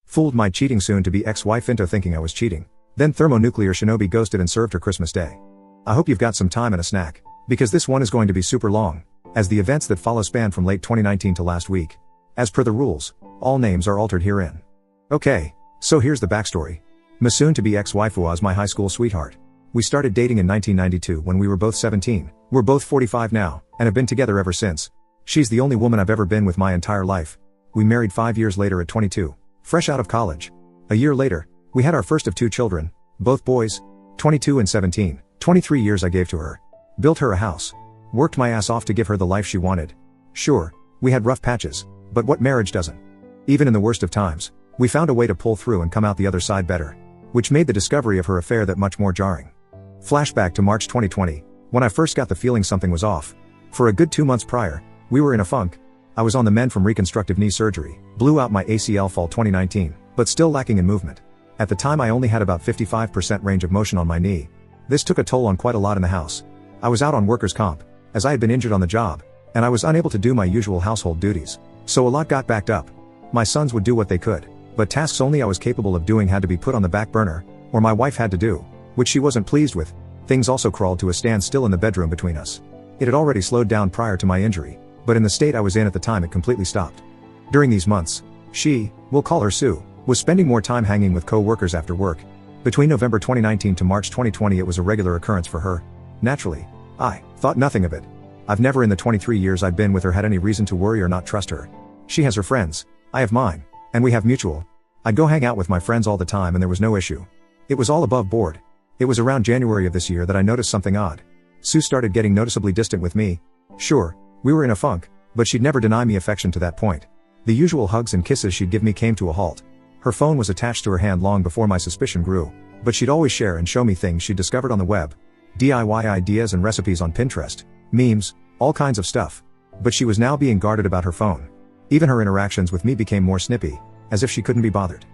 Fooled my cheating soon-to-be ex-wife into thinking I was cheating. Then Thermo-Nuclear Shinobi ghosted and served her Christmas Day. I hope you've got some time and a snack, because this one is going to be super long, as the events that follow span from late 2019 to last week. As per the rules, all names are altered herein. Okay, so here's the backstory. My soon-to-be ex-wife was my high school sweetheart. We started dating in 1992 when we were both 17, we're both 45 now, and have been together ever since. She's the only woman I've ever been with my entire life. We married 5 years later at 22, fresh out of college. A year later, we had our first of 2 children, both boys, 22 and 17, 23 years I gave to her. Built her a house. Worked my ass off to give her the life she wanted. Sure, we had rough patches, but what marriage doesn't? Even in the worst of times, we found a way to pull through and come out the other side better. Which made the discovery of her affair that much more jarring. Flashback to March 2020, when I first got the feeling something was off. For a good 2 months prior, we were in a funk. I was on the mend from reconstructive knee surgery, blew out my ACL fall 2019, but still lacking in movement. At the time I only had about 55% range of motion on my knee. This took a toll on quite a lot in the house. I was out on workers' comp, as I had been injured on the job, and I was unable to do my usual household duties. So a lot got backed up. My sons would do what they could, but tasks only I was capable of doing had to be put on the back burner, or my wife had to do, which she wasn't pleased with. Things also crawled to a standstill in the bedroom between us. It had already slowed down prior to my injury, but in the state I was in at the time it completely stopped. During these months, she, we'll call her Sue, was spending more time hanging with co-workers after work. Between November 2019 to March 2020 it was a regular occurrence for her. Naturally, I thought nothing of it. I've never in the 23 years I've been with her had any reason to worry or not trust her. She has her friends, I have mine, and we have mutual. I'd go hang out with my friends all the time and there was no issue. It was all above board. It was around January of this year that I noticed something odd. Sue started getting noticeably distant with me. Sure, we were in a funk, but she'd never deny me affection to that point. The usual hugs and kisses she'd give me came to a halt. Her phone was attached to her hand long before my suspicion grew, but she'd always share and show me things she'd discovered on the web. DIY ideas and recipes on Pinterest, memes, all kinds of stuff. But she was now being guarded about her phone. Even her interactions with me became more snippy, as if she couldn't be bothered.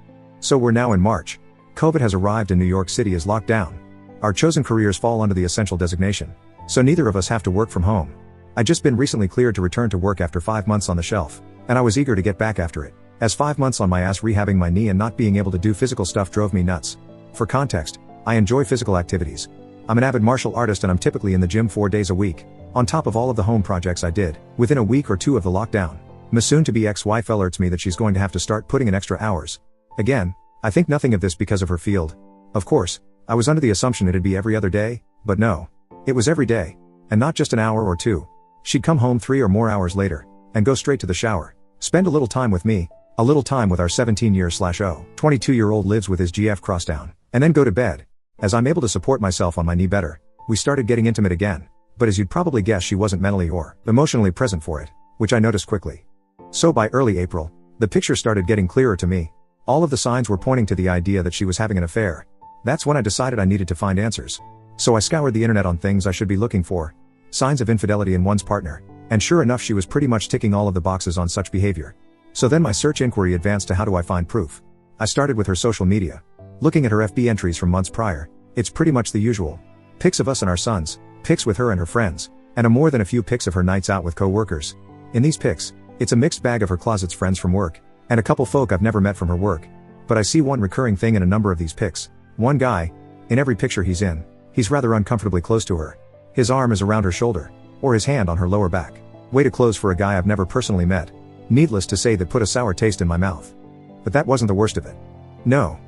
So we're now in March. COVID has arrived and New York City is locked down. Our chosen careers fall under the essential designation, so neither of us have to work from home. I'd just been recently cleared to return to work after 5 months on the shelf, and I was eager to get back after it, as 5 months on my ass rehabbing my knee and not being able to do physical stuff drove me nuts. For context, I enjoy physical activities. I'm an avid martial artist and I'm typically in the gym 4 days a week, on top of all of the home projects I did. Within a week or 2 of the lockdown, my soon-to-be ex-wife alerts me that she's going to have to start putting in extra hours. Again, I think nothing of this because of her field. Of course, I was under the assumption it'd be every other day, but no. It was every day. And not just an hour or 2. She'd come home 3 or more hours later, and go straight to the shower. Spend a little time with me, a little time with our 17-year/22-year-old lives with his GF crossdown, and then go to bed. As I'm able to support myself on my knee better, we started getting intimate again. But as you'd probably guess she wasn't mentally or emotionally present for it, which I noticed quickly. So by early April, the picture started getting clearer to me. All of the signs were pointing to the idea that she was having an affair. That's when I decided I needed to find answers. So I scoured the internet on things I should be looking for. Signs of infidelity in one's partner. And sure enough she was pretty much ticking all of the boxes on such behavior. So then my search inquiry advanced to how do I find proof. I started with her social media. Looking at her FB entries from months prior, it's pretty much the usual. Pics of us and our sons, pics with her and her friends, and more than a few pics of her nights out with co-workers. In these pics, it's a mixed bag of her closet's friends from work, and a couple folk I've never met from her work. But I see one recurring thing in a number of these pics. One guy, in every picture he's in, he's rather uncomfortably close to her. His arm is around her shoulder, or his hand on her lower back. Way too close for a guy I've never personally met. Needless to say that put a sour taste in my mouth. But that wasn't the worst of it. No.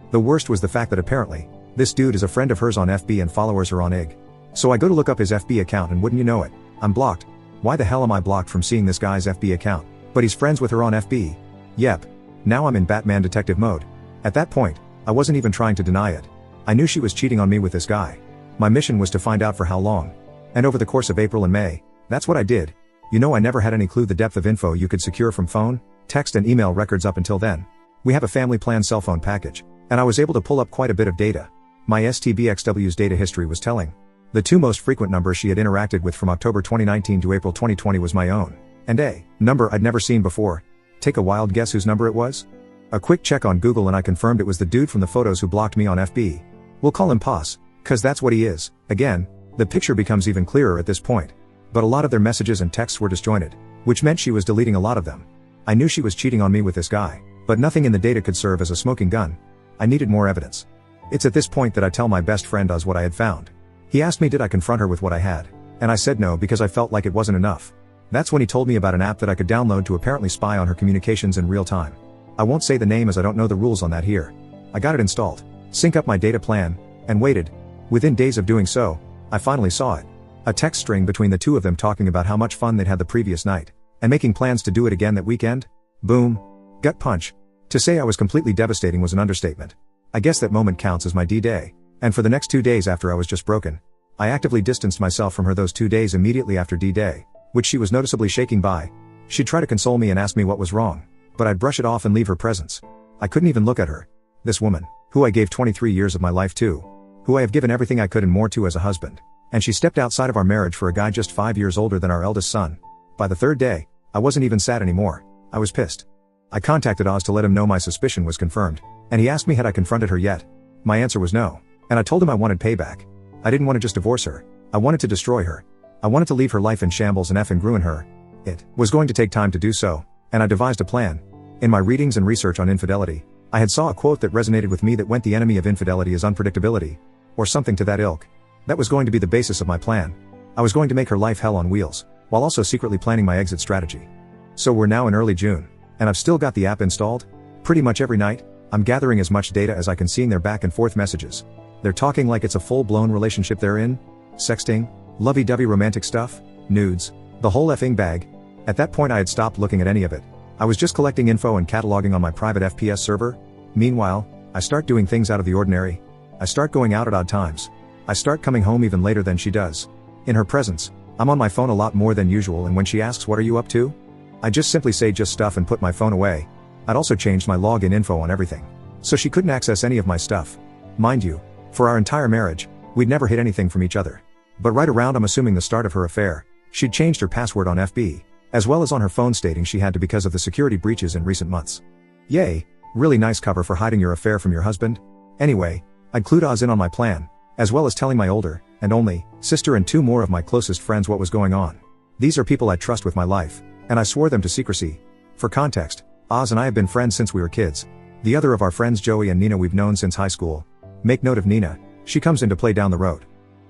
The worst was the fact that apparently, this dude is a friend of hers on FB and followers her on IG. So I go to look up his FB account and wouldn't you know it, I'm blocked. Why the hell am I blocked from seeing this guy's FB account? But he's friends with her on FB. Yep. Now I'm in Batman detective mode. At that point, I wasn't even trying to deny it. I knew she was cheating on me with this guy. My mission was to find out for how long. And over the course of April and May, that's what I did. You know I never had any clue the depth of info you could secure from phone, text and email records up until then. We have a family plan cell phone package, and I was able to pull up quite a bit of data. My STBXW's data history was telling. The 2 most frequent numbers she had interacted with from October 2019 to April 2020 was my own, and a number I'd never seen before. Take a wild guess whose number it was? A quick check on Google and I confirmed it was the dude from the photos who blocked me on FB. We'll call him Poss, cause that's what he is. Again, the picture becomes even clearer at this point. But a lot of their messages and texts were disjointed, which meant she was deleting a lot of them. I knew she was cheating on me with this guy, But nothing in the data could serve as a smoking gun. I needed more evidence. It's at this point that I tell my best friend Oz what I had found. He asked me did I confront her with what I had, and I said no because I felt like it wasn't enough. That's when he told me about an app that I could download to apparently spy on her communications in real time. I won't say the name as I don't know the rules on that here. I got it installed, sync up my data plan, and waited. Within days of doing so, I finally saw it. A text string between the two of them talking about how much fun they'd had the previous night, and making plans to do it again that weekend. Boom. Gut punch. To say I was completely devastating was an understatement. I guess that moment counts as my D-Day, and for the next 2 days after I was just broken. I actively distanced myself from her those 2 days immediately after D-Day, which she was noticeably shaking by. She'd try to console me and ask me what was wrong, but I'd brush it off and leave her presence. I couldn't even look at her. This woman, who I gave 23 years of my life to, who I have given everything I could and more to as a husband, and she stepped outside of our marriage for a guy just 5 years older than our eldest son. By the 3rd day, I wasn't even sad anymore. I was pissed. I contacted Oz to let him know my suspicion was confirmed, and he asked me had I confronted her yet. My answer was no, and I told him I wanted payback. I didn't want to just divorce her. I wanted to destroy her. I wanted to leave her life in shambles and effing ruin her. It was going to take time to do so, and I devised a plan. In my readings and research on infidelity, I had saw a quote that resonated with me that went the enemy of infidelity is unpredictability, or something to that ilk. That was going to be the basis of my plan. I was going to make her life hell on wheels, while also secretly planning my exit strategy. So we're now in early June, and I've still got the app installed. Pretty much every night, I'm gathering as much data as I can, seeing their back and forth messages. They're talking like it's a full-blown relationship they're in. Sexting, lovey-dovey romantic stuff, nudes, the whole effing bag. At that point I had stopped looking at any of it. I was just collecting info and cataloging on my private FPS server. Meanwhile, I start doing things out of the ordinary. I start going out at odd times. I start coming home even later than she does. In her presence, I'm on my phone a lot more than usual, and when she asks what are you up to, I just simply say just stuff and put my phone away. I'd also changed my login info on everything, so she couldn't access any of my stuff. Mind you, for our entire marriage, we'd never hid anything from each other. But right around I'm assuming the start of her affair, she'd changed her password on FB, as well as on her phone, stating she had to because of the security breaches in recent months. Yay, really nice cover for hiding your affair from your husband. Anyway, I'd clued Oz in on my plan, as well as telling my older, and only, sister and 2 more of my closest friends what was going on. These are people I trust with my life, and I swore them to secrecy. For context, Oz and I have been friends since we were kids. The other of our friends, Joey and Nina, we've known since high school. Make note of Nina, she comes into play down the road.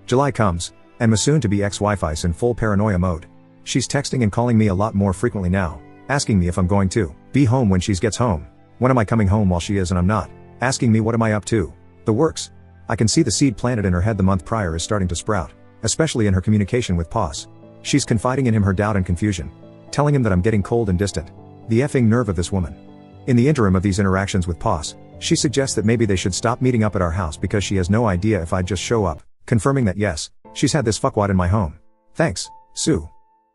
July comes, and my soon-to-be ex-wife is in full paranoia mode. She's texting and calling me a lot more frequently now, asking me if I'm going to be home when she gets home. When am I coming home while she is and I'm not? Asking me what am I up to? The works. I can see the seed planted in her head the month prior is starting to sprout, especially in her communication with Poss. She's confiding in him her doubt and confusion, telling him that I'm getting cold and distant. The effing nerve of this woman. In the interim of these interactions with Poss, she suggests that maybe they should stop meeting up at our house because she has no idea if I'd just show up, confirming that yes, she's had this fuckwad in my home. Thanks, Sue.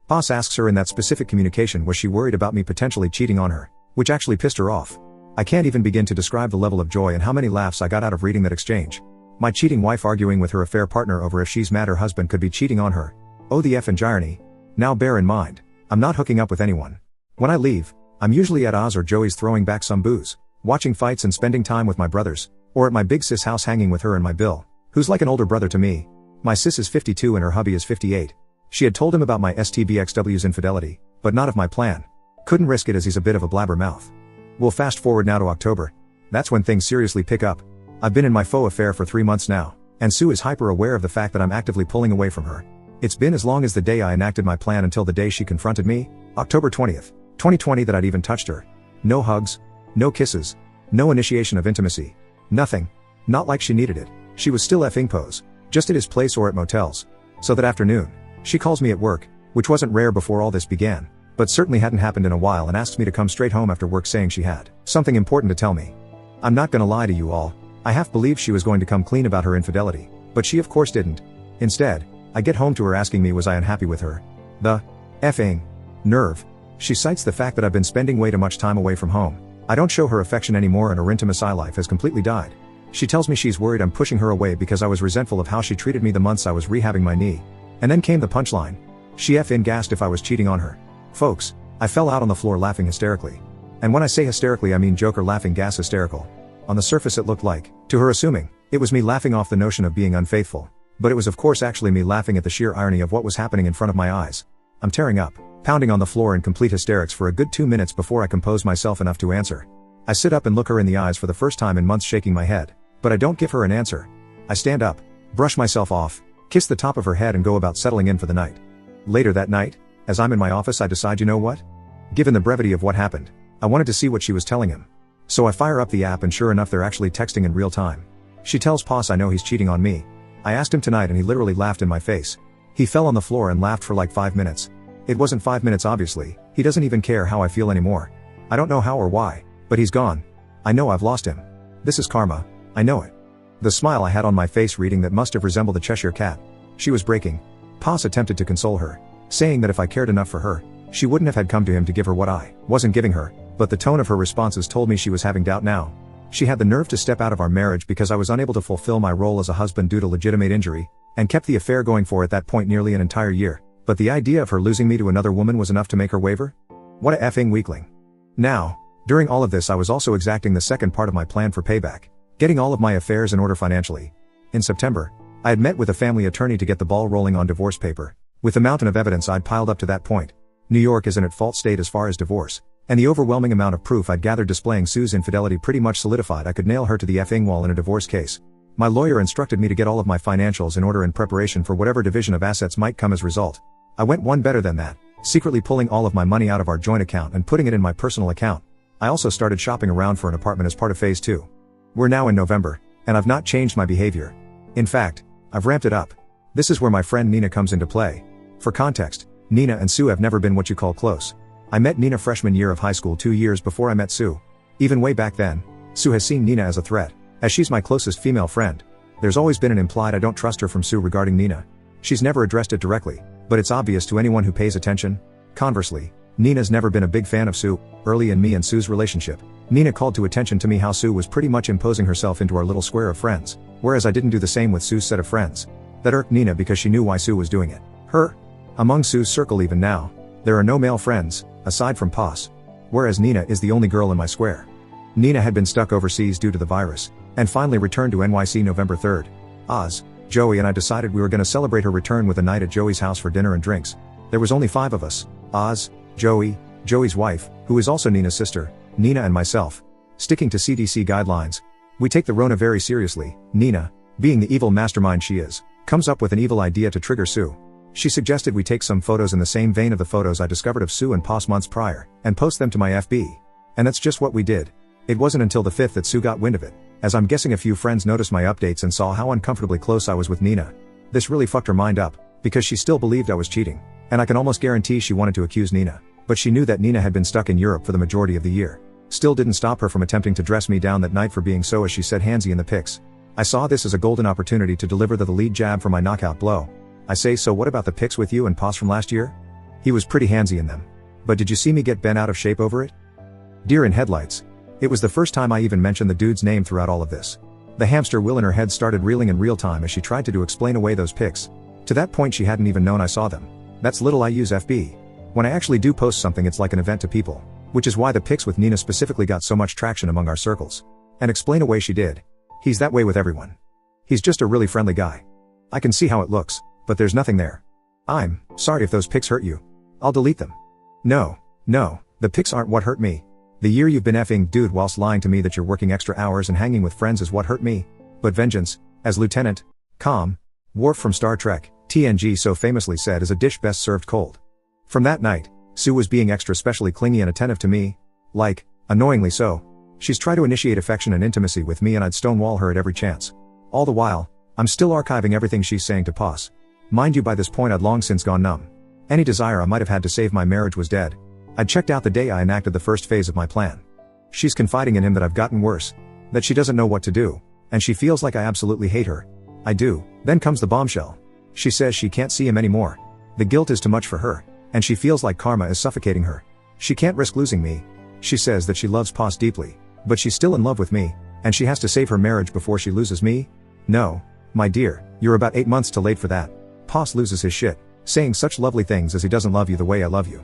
Poss asks her in that specific communication was she worried about me potentially cheating on her, which actually pissed her off. I can't even begin to describe the level of joy and how many laughs I got out of reading that exchange. My cheating wife arguing with her affair partner over if she's mad her husband could be cheating on her. Oh, the effing irony. Now bear in mind, I'm not hooking up with anyone. When I leave, I'm usually at Oz or Joey's throwing back some booze, watching fights and spending time with my brothers, or at my big sis house hanging with her and my Bill, who's like an older brother to me. My sis is 52 and her hubby is 58. She had told him about my STBXW's infidelity, but not of my plan. Couldn't risk it as he's a bit of a blabbermouth. We'll fast forward now to October. That's when things seriously pick up. I've been in my faux affair for 3 months now, and Sue is hyper aware of the fact that I'm actively pulling away from her. It's been as long as the day I enacted my plan until the day she confronted me, October 20th, 2020, that I'd even touched her. No hugs, no kisses, no initiation of intimacy. Nothing. Not like she needed it. She was still effing pose, just at his place or at motels. So that afternoon, she calls me at work, which wasn't rare before all this began, but certainly hadn't happened in a while, and asks me to come straight home after work, saying she had something important to tell me. I'm not gonna lie to you all, I half believed she was going to come clean about her infidelity, but she of course didn't. Instead, I get home to her asking me was I unhappy with her. The effing nerve. She cites the fact that I've been spending way too much time away from home. I don't show her affection anymore and her intimacy life has completely died. She tells me she's worried I'm pushing her away because I was resentful of how she treated me the months I was rehabbing my knee. And then came the punchline. She effing gasped if I was cheating on her. Folks, I fell out on the floor laughing hysterically. And when I say hysterically I mean Joker laughing gas hysterical. On the surface it looked like, to her assuming, it was me laughing off the notion of being unfaithful. But it was of course actually me laughing at the sheer irony of what was happening in front of my eyes. I'm tearing up, pounding on the floor in complete hysterics for a good 2 minutes before I compose myself enough to answer. I sit up and look her in the eyes for the first time in months, shaking my head. But I don't give her an answer. I stand up, brush myself off, kiss the top of her head and go about settling in for the night. Later that night, as I'm in my office, I decide, you know what? Given the brevity of what happened, I wanted to see what she was telling him. So I fire up the app and sure enough they're actually texting in real time. She tells Poss I know he's cheating on me. I asked him tonight and he literally laughed in my face. He fell on the floor and laughed for like 5 minutes. It wasn't 5 minutes obviously, he doesn't even care how I feel anymore. I don't know how or why, but he's gone. I know I've lost him. This is karma, I know it. The smile I had on my face reading that must have resembled the Cheshire Cat. She was breaking. Poss attempted to console her, saying that if I cared enough for her, she wouldn't have had come to him to give her what I wasn't giving her, but the tone of her responses told me she was having doubt now. She had the nerve to step out of our marriage because I was unable to fulfill my role as a husband due to legitimate injury, and kept the affair going for at that point nearly an entire year. But the idea of her losing me to another woman was enough to make her waver? What a effing weakling. Now, during all of this I was also exacting the second part of my plan for payback, getting all of my affairs in order financially. In September, I had met with a family attorney to get the ball rolling on divorce paper. With the mountain of evidence I'd piled up to that point, New York is an at-fault state as far as divorce, and the overwhelming amount of proof I'd gathered displaying Sue's infidelity pretty much solidified I could nail her to the effing wall in a divorce case. My lawyer instructed me to get all of my financials in order in preparation for whatever division of assets might come as a result. I went one better than that, secretly pulling all of my money out of our joint account and putting it in my personal account. I also started shopping around for an apartment as part of phase 2. We're now in November, and I've not changed my behavior. In fact, I've ramped it up. This is where my friend Nina comes into play. For context, Nina and Sue have never been what you call close. I met Nina freshman year of high school 2 years before I met Sue. Even way back then, Sue has seen Nina as a threat, as she's my closest female friend. There's always been an implied I don't trust her from Sue regarding Nina. She's never addressed it directly, but it's obvious to anyone who pays attention. Conversely, Nina's never been a big fan of Sue. Early in me and Sue's relationship, Nina called to attention to me how Sue was pretty much imposing herself into our little square of friends, whereas I didn't do the same with Sue's set of friends. That irked Nina because she knew why Sue was doing it. Among Sue's circle even now, there are no male friends, aside from Poss. Whereas Nina is the only girl in my square. Nina had been stuck overseas due to the virus, and finally returned to NYC November 3rd. Oz, Joey and I decided we were gonna celebrate her return with a night at Joey's house for dinner and drinks. There was only 5 of us: Oz, Joey, Joey's wife, who is also Nina's sister, Nina and myself. Sticking to CDC guidelines, we take the Rona very seriously. Nina, being the evil mastermind she is, comes up with an evil idea to trigger Sue. She suggested we take some photos in the same vein of the photos I discovered of Sue and Poss months prior, and post them to my FB. And that's just what we did. It wasn't until the 5th that Sue got wind of it, as I'm guessing a few friends noticed my updates and saw how uncomfortably close I was with Nina. This really fucked her mind up, because she still believed I was cheating, and I can almost guarantee she wanted to accuse Nina, but she knew that Nina had been stuck in Europe for the majority of the year. Still didn't stop her from attempting to dress me down that night for being so, as she said, handsy in the pics. I saw this as a golden opportunity to deliver the lead jab for my knockout blow. I say, so what about the pics with you and Poss from last year? He was pretty handsy in them. But did you see me get bent out of shape over it? Deer in headlights. It was the first time I even mentioned the dude's name throughout all of this. The hamster wheel in her head started reeling in real time as she tried to explain away those pics. To that point she hadn't even known I saw them. That's little I use FB. When I actually do post something it's like an event to people, which is why the pics with Nina specifically got so much traction among our circles. And explain away she did. He's that way with everyone. He's just a really friendly guy. I can see how it looks, but there's nothing there. I'm sorry if those pics hurt you. I'll delete them. No, the pics aren't what hurt me. The year you've been effing dude whilst lying to me that you're working extra hours and hanging with friends is what hurt me. But vengeance, as Lieutenant Worf from Star Trek, TNG so famously said, is a dish best served cold. From that night, Sue was being extra specially clingy and attentive to me. Like, annoyingly so. She's tried to initiate affection and intimacy with me and I'd stonewall her at every chance. All the while, I'm still archiving everything she's saying to Poss. Mind you, by this point I'd long since gone numb. Any desire I might have had to save my marriage was dead. I'd checked out the day I enacted the first phase of my plan. She's confiding in him that I've gotten worse, that she doesn't know what to do, and she feels like I absolutely hate her. I do. Then comes the bombshell. She says she can't see him anymore. The guilt is too much for her, and she feels like karma is suffocating her. She can't risk losing me. She says that she loves Poss deeply, but she's still in love with me, and she has to save her marriage before she loses me. No, my dear, you're about 8 months too late for that. Poss loses his shit, saying such lovely things as he doesn't love you the way I love you.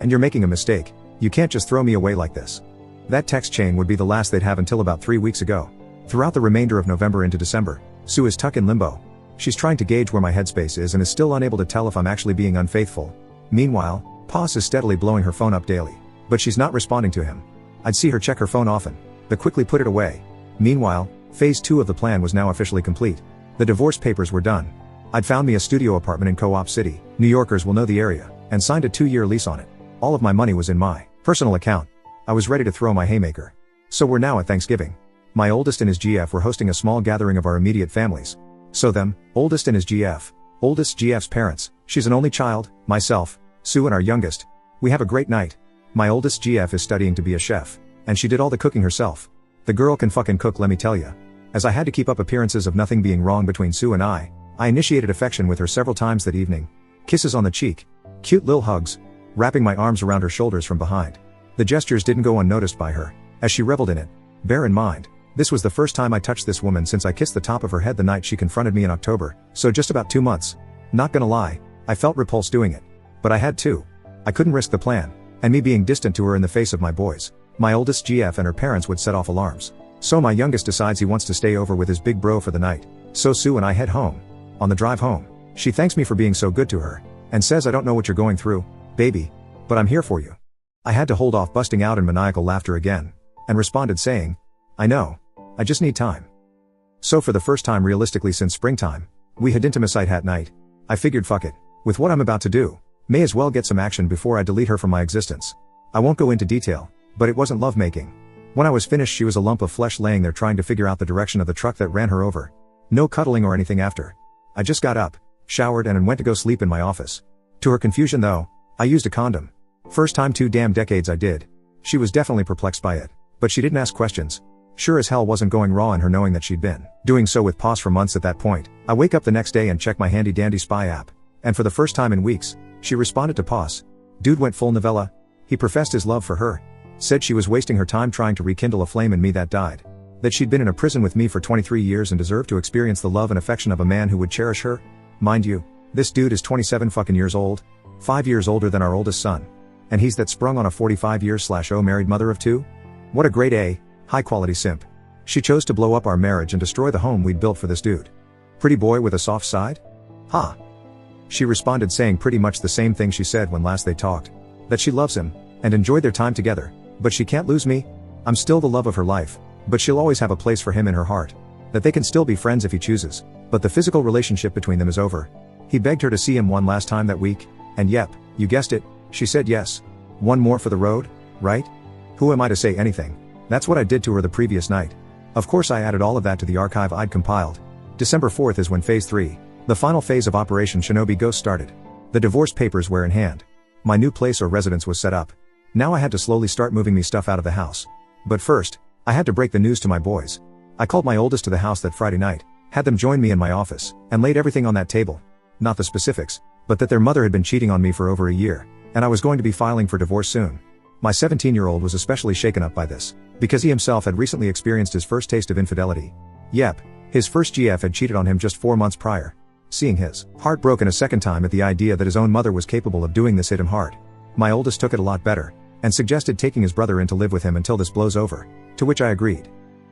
And you're making a mistake. You can't just throw me away like this. That text chain would be the last they'd have until about 3 weeks ago. Throughout the remainder of November into December, Sue is stuck in limbo. She's trying to gauge where my headspace is and is still unable to tell if I'm actually being unfaithful. Meanwhile, Poss is steadily blowing her phone up daily, but she's not responding to him. I'd see her check her phone often, but quickly put it away. Meanwhile, phase 2 of the plan was now officially complete. The divorce papers were done. I'd found me a studio apartment in Co-op City, New Yorkers will know the area, and signed a 2-year lease on it. All of my money was in my personal account. I was ready to throw my haymaker. So we're now at Thanksgiving. My oldest and his GF were hosting a small gathering of our immediate families. So them, oldest and his GF. Oldest GF's parents, she's an only child, myself, Sue and our youngest. We have a great night. My oldest GF is studying to be a chef, and she did all the cooking herself. The girl can fucking cook, let me tell ya. As I had to keep up appearances of nothing being wrong between Sue and I initiated affection with her several times that evening. Kisses on the cheek. Cute lil hugs. Wrapping my arms around her shoulders from behind. The gestures didn't go unnoticed by her, as she reveled in it. Bear in mind, this was the first time I touched this woman since I kissed the top of her head the night she confronted me in October, so just about 2 months. Not gonna lie, I felt repulsed doing it. But I had to. I couldn't risk the plan, and me being distant to her in the face of my boys. My oldest GF and her parents would set off alarms. So my youngest decides he wants to stay over with his big bro for the night. So Sue and I head home. On the drive home, she thanks me for being so good to her, and says I don't know what you're going through, baby, but I'm here for you. I had to hold off busting out in maniacal laughter again, and responded saying, I know. I just need time. So for the first time realistically since springtime, we had intimacy at night. I figured fuck it. With what I'm about to do, may as well get some action before I delete her from my existence. I won't go into detail, but it wasn't lovemaking. When I was finished she was a lump of flesh laying there trying to figure out the direction of the truck that ran her over. No cuddling or anything after. I just got up, showered and went to go sleep in my office. To her confusion though, I used a condom. First time 2 damn decades I did. She was definitely perplexed by it, but she didn't ask questions. Sure as hell wasn't going raw in her knowing that she'd been doing so with Pos for months at that point. I wake up the next day and check my handy dandy spy app, and for the first time in weeks, she responded to Pos. Dude went full novella. He professed his love for her. Said she was wasting her time trying to rekindle a flame in me that died. That she'd been in a prison with me for 23 years and deserved to experience the love and affection of a man who would cherish her. Mind you, this dude is 27 fucking years old. 5 years older than our oldest son. And he's that sprung on a 45-year/0 married mother of 2? What a grade A, high quality simp. She chose to blow up our marriage and destroy the home we'd built for this dude. Pretty boy with a soft side? Ha. She responded saying pretty much the same thing she said when last they talked. That she loves him, and enjoyed their time together, but she can't lose me. I'm still the love of her life, but she'll always have a place for him in her heart. That they can still be friends if he chooses, but the physical relationship between them is over. He begged her to see him one last time that week, and yep, you guessed it, she said yes. One more for the road, right? Who am I to say anything? That's what I did to her the previous night. Of course I added all of that to the archive I'd compiled. December 4th is when phase 3, the final phase of Operation Shinobi Ghost started. The divorce papers were in hand. My new place or residence was set up. Now I had to slowly start moving me stuff out of the house. But first, I had to break the news to my boys. I called my oldest to the house that Friday night, had them join me in my office, and laid everything on that table. Not the specifics, but that their mother had been cheating on me for over a year, and I was going to be filing for divorce soon. My 17-year-old was especially shaken up by this, because he himself had recently experienced his first taste of infidelity. Yep, his first GF had cheated on him just 4 months prior. Seeing his heart broken a second time at the idea that his own mother was capable of doing this hit him hard. My oldest took it a lot better, and suggested taking his brother in to live with him until this blows over, to which I agreed.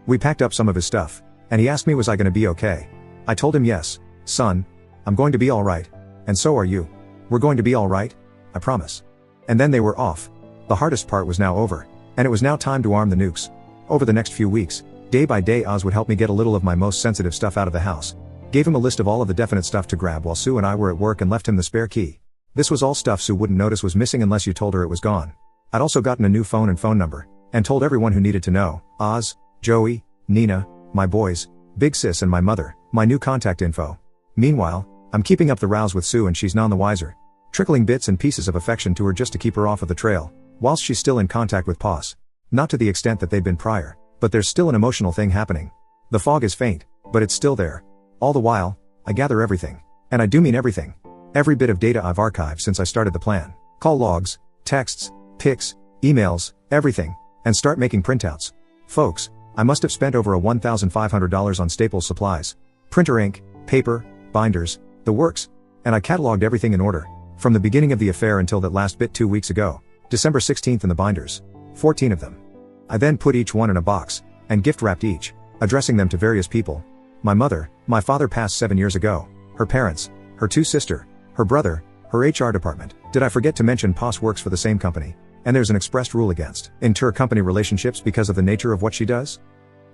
We packed up some of his stuff, and he asked me was I gonna be okay. I told him yes, son, I'm going to be alright, and so are you. We're going to be alright, I promise. And then they were off. The hardest part was now over, and it was now time to arm the nukes. Over the next few weeks, day by day Oz would help me get a little of my most sensitive stuff out of the house. Gave him a list of all of the definite stuff to grab while Sue and I were at work and left him the spare key. This was all stuff Sue wouldn't notice was missing unless you told her it was gone. I'd also gotten a new phone and phone number, and told everyone who needed to know, Oz, Joey, Nina, my boys, Big Sis and my mother, my new contact info. Meanwhile, I'm keeping up the rows with Sue and she's none the wiser. Trickling bits and pieces of affection to her just to keep her off of the trail, whilst she's still in contact with Pos. Not to the extent that they've been prior, but there's still an emotional thing happening. The fog is faint, but it's still there. All the while, I gather everything. And I do mean everything. Every bit of data I've archived since I started the plan. Call logs, texts, pics, emails, everything, and start making printouts. Folks, I must have spent over $1,500 on Staples supplies. Printer ink, paper, binders, the works. And I cataloged everything in order, from the beginning of the affair until that last bit 2 weeks ago, December 16th in the binders. 14 of them. I then put each one in a box, and gift wrapped each, addressing them to various people. My mother, my father passed 7 years ago, her parents, her 2 sisters, her brother, her HR department. Did I forget to mention Pos works for the same company? And there's an expressed rule against inter-company relationships because of the nature of what she does.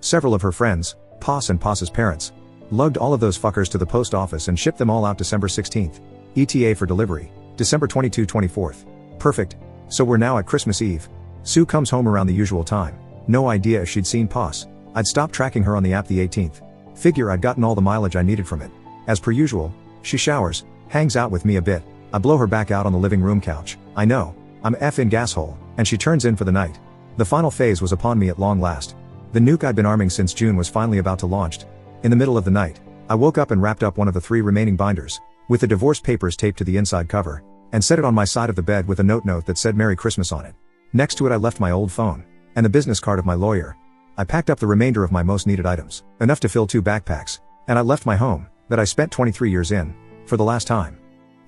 Several of her friends, Poss and Poss's parents, lugged all of those fuckers to the post office and shipped them all out December 16th. ETA for delivery, December 24th. Perfect. So we're now at Christmas Eve. Sue comes home around the usual time. No idea if she'd seen Poss. I'd stopped tracking her on the app the 18th. Figure I'd gotten all the mileage I needed from it. As per usual, she showers, hangs out with me a bit. I blow her back out on the living room couch. I know, I'm effing gasshole, and she turns in for the night. The final phase was upon me at long last. The nuke I'd been arming since June was finally about to launch. In the middle of the night, I woke up and wrapped up one of the 3 remaining binders, with the divorce papers taped to the inside cover, and set it on my side of the bed with a note that said Merry Christmas on it. Next to it I left my old phone, and the business card of my lawyer. I packed up the remainder of my most needed items, enough to fill 2 backpacks, and I left my home, that I spent 23 years in, for the last time.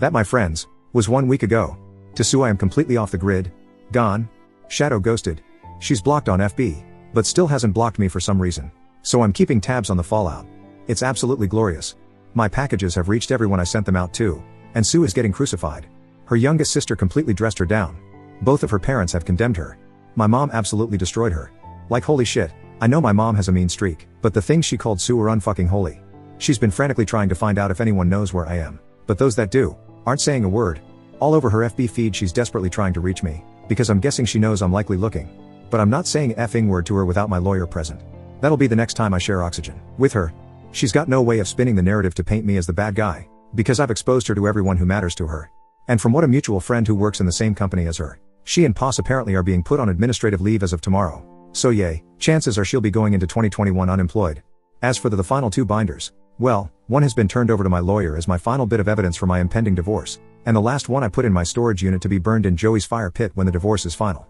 That, my friends, was 1 week ago. To Sue I am completely off the grid, gone, shadow ghosted. She's blocked on FB, but still hasn't blocked me for some reason. So I'm keeping tabs on the fallout. It's absolutely glorious. My packages have reached everyone I sent them out to, and Sue is getting crucified. Her youngest sister completely dressed her down. Both of her parents have condemned her. My mom absolutely destroyed her. Like holy shit, I know my mom has a mean streak, but the things she called Sue are unfucking holy. She's been frantically trying to find out if anyone knows where I am, but those that do, aren't saying a word. All over her FB feed she's desperately trying to reach me, because I'm guessing she knows I'm likely looking. But I'm not saying effing word to her without my lawyer present. That'll be the next time I share oxygen with her. She's got no way of spinning the narrative to paint me as the bad guy, because I've exposed her to everyone who matters to her. And from what a mutual friend who works in the same company as her, she and Poss apparently are being put on administrative leave as of tomorrow. So yay, chances are she'll be going into 2021 unemployed. As for the final 2 binders, well, one has been turned over to my lawyer as my final bit of evidence for my impending divorce, and the last one I put in my storage unit to be burned in Joey's fire pit when the divorce is final.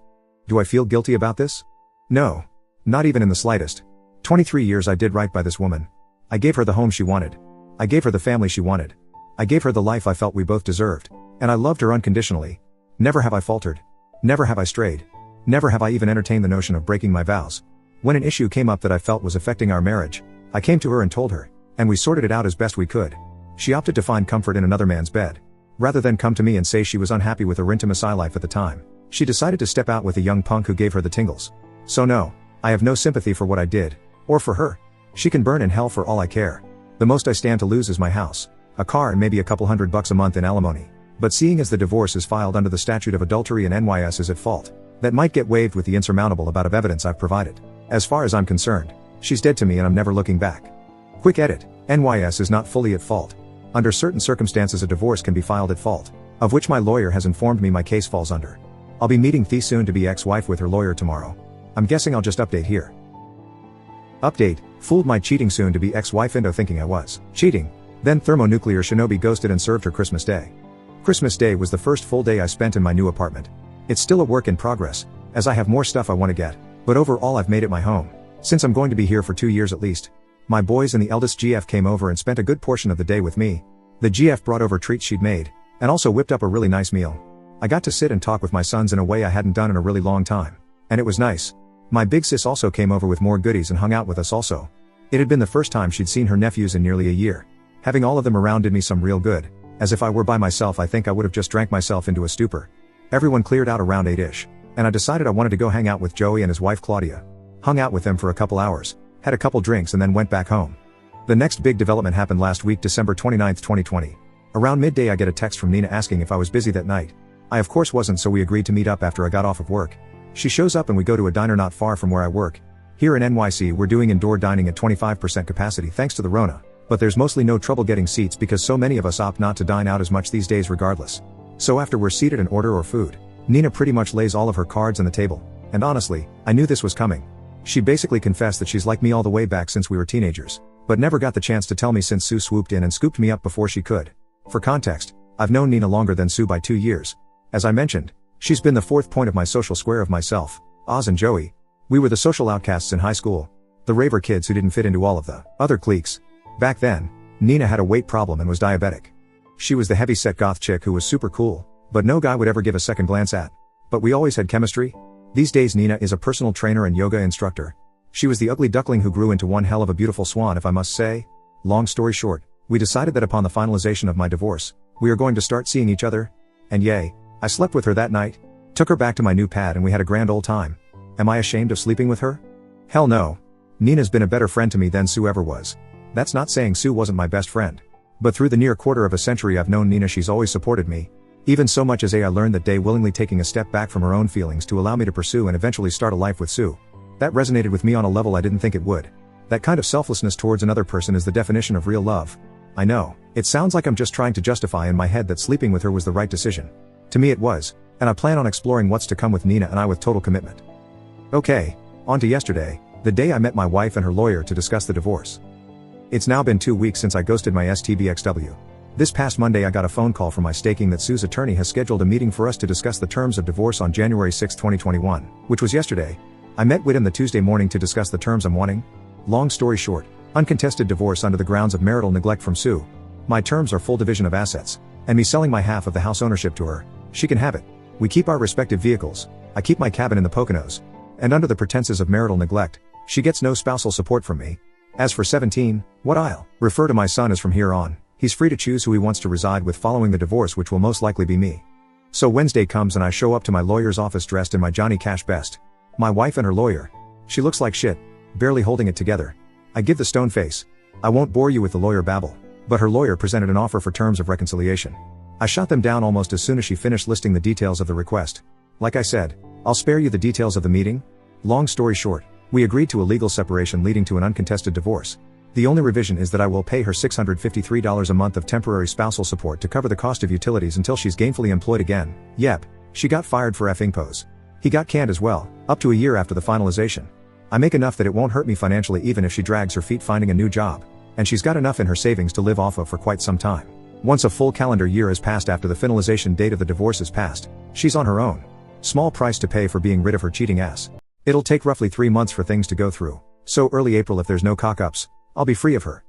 Do I feel guilty about this? No. Not even in the slightest. 23 years I did right by this woman. I gave her the home she wanted. I gave her the family she wanted. I gave her the life I felt we both deserved. And I loved her unconditionally. Never have I faltered. Never have I strayed. Never have I even entertained the notion of breaking my vows. When an issue came up that I felt was affecting our marriage, I came to her and told her, and we sorted it out as best we could. She opted to find comfort in another man's bed. Rather than come to me and say she was unhappy with her intimacy life at the time, she decided to step out with a young punk who gave her the tingles. So no, I have no sympathy for what I did, or for her. She can burn in hell for all I care. The most I stand to lose is my house, a car and maybe a couple $100 a month in alimony. But seeing as the divorce is filed under the statute of adultery and NYS is at fault, that might get waived with the insurmountable amount of evidence I've provided. As far as I'm concerned, she's dead to me and I'm never looking back. Quick edit, NYS is not fully at fault. Under certain circumstances a divorce can be filed at fault, of which my lawyer has informed me my case falls under. I'll be meeting the soon-to-be ex-wife with her lawyer tomorrow. I'm guessing I'll just update here. Update, fooled my cheating soon-to-be ex-wife into thinking I was cheating. Then Thermo-Nuclear Shinobi ghosted and served her Christmas Day. Christmas Day was the first full day I spent in my new apartment. It's still a work in progress, as I have more stuff I want to get, but overall I've made it my home, since I'm going to be here for 2 years at least. My boys and the eldest GF came over and spent a good portion of the day with me. The GF brought over treats she'd made, and also whipped up a really nice meal. I got to sit and talk with my sons in a way I hadn't done in a really long time, and it was nice. My big sis also came over with more goodies and hung out with us also. It had been the first time she'd seen her nephews in nearly a year. Having all of them around did me some real good, as if I were by myself I think I would have just drank myself into a stupor. Everyone cleared out around 8ish, and I decided I wanted to go hang out with Joey and his wife Claudia. Hung out with them for a couple hours, had a couple drinks and then went back home. The next big development happened last week, December 29th, 2020. Around midday I get a text from Nina asking if I was busy that night. I of course wasn't, so we agreed to meet up after I got off of work. She shows up and we go to a diner not far from where I work. Here in NYC we're doing indoor dining at 25% capacity thanks to the Rona, but there's mostly no trouble getting seats because so many of us opt not to dine out as much these days regardless. So after we're seated and order our food, Nina pretty much lays all of her cards on the table, and honestly, I knew this was coming. She basically confessed that she's like me all the way back since we were teenagers, but never got the chance to tell me since Sue swooped in and scooped me up before she could. For context, I've known Nina longer than Sue by 2 years. As I mentioned, she's been the fourth point of my social square of myself, Oz and Joey. We were the social outcasts in high school, the raver kids who didn't fit into all of the other cliques. Back then, Nina had a weight problem and was diabetic. She was the heavy-set goth chick who was super cool, but no guy would ever give a second glance at. But we always had chemistry. These days Nina is a personal trainer and yoga instructor. She was the ugly duckling who grew into one hell of a beautiful swan, if I must say. Long story short, we decided that upon the finalization of my divorce, we are going to start seeing each other. And yay, I slept with her that night. Took her back to my new pad and we had a grand old time. Am I ashamed of sleeping with her? Hell no. Nina's been a better friend to me than Sue ever was. That's not saying Sue wasn't my best friend. But through the near quarter of a century I've known Nina, she's always supported me. Even so much as I learned that day willingly taking a step back from her own feelings to allow me to pursue and eventually start a life with Sue. That resonated with me on a level I didn't think it would. That kind of selflessness towards another person is the definition of real love. I know, it sounds like I'm just trying to justify in my head that sleeping with her was the right decision. To me it was, and I plan on exploring what's to come with Nina and I with total commitment. Okay, on to yesterday, the day I met my wife and her lawyer to discuss the divorce. It's now been 2 weeks since I ghosted my STBXW. This past Monday I got a phone call from my staking that Sue's attorney has scheduled a meeting for us to discuss the terms of divorce on January 6, 2021, which was yesterday. I met with him the Tuesday morning to discuss the terms I'm wanting. Long story short, uncontested divorce under the grounds of marital neglect from Sue. My terms are full division of assets, and me selling my half of the house ownership to her. She can have it. We keep our respective vehicles. I keep my cabin in the Poconos. And under the pretenses of marital neglect, she gets no spousal support from me. As for 17, what I'll refer to my son as from here on, he's free to choose who he wants to reside with following the divorce, which will most likely be me. So Wednesday comes and I show up to my lawyer's office dressed in my Johnny Cash best. My wife and her lawyer. She looks like shit, barely holding it together. I give the stone face. I won't bore you with the lawyer babble, but her lawyer presented an offer for terms of reconciliation. I shot them down almost as soon as she finished listing the details of the request. Like I said, I'll spare you the details of the meeting. Long story short, we agreed to a legal separation leading to an uncontested divorce. The only revision is that I will pay her $653 a month of temporary spousal support to cover the cost of utilities until she's gainfully employed again. Yep, she got fired for effing pose. He got canned as well, up to a year after the finalization. I make enough that it won't hurt me financially even if she drags her feet finding a new job. And she's got enough in her savings to live off of for quite some time. Once a full calendar year has passed after the finalization date of the divorce is passed, she's on her own. Small price to pay for being rid of her cheating ass. It'll take roughly 3 months for things to go through, so early April if there's no cock-ups, I'll be free of her.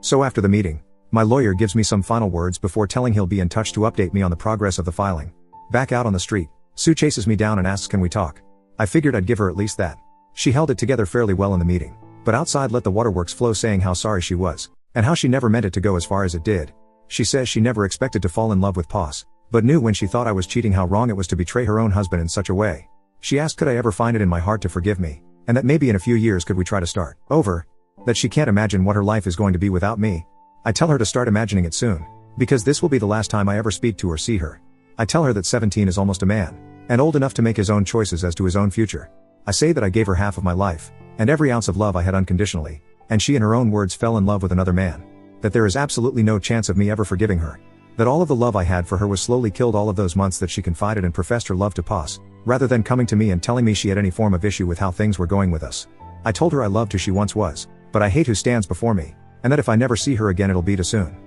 So after the meeting, my lawyer gives me some final words before telling he'll be in touch to update me on the progress of the filing. Back out on the street, Sue chases me down and asks can we talk. I figured I'd give her at least that. She held it together fairly well in the meeting, but outside let the waterworks flow saying how sorry she was, and how she never meant it to go as far as it did. She says she never expected to fall in love with Poss, but knew when she thought I was cheating how wrong it was to betray her own husband in such a way. She asked could I ever find it in my heart to forgive me, and that maybe in a few years could we try to start over. That she can't imagine what her life is going to be without me. I tell her to start imagining it soon, because this will be the last time I ever speak to or see her. I tell her that 17 is almost a man, and old enough to make his own choices as to his own future. I say that I gave her half of my life, and every ounce of love I had unconditionally, and she in her own words fell in love with another man. That there is absolutely no chance of me ever forgiving her. That all of the love I had for her was slowly killed all of those months that she confided and professed her love to Poss, rather than coming to me and telling me she had any form of issue with how things were going with us. I told her I loved who she once was, but I hate who stands before me, and that if I never see her again it'll be too soon.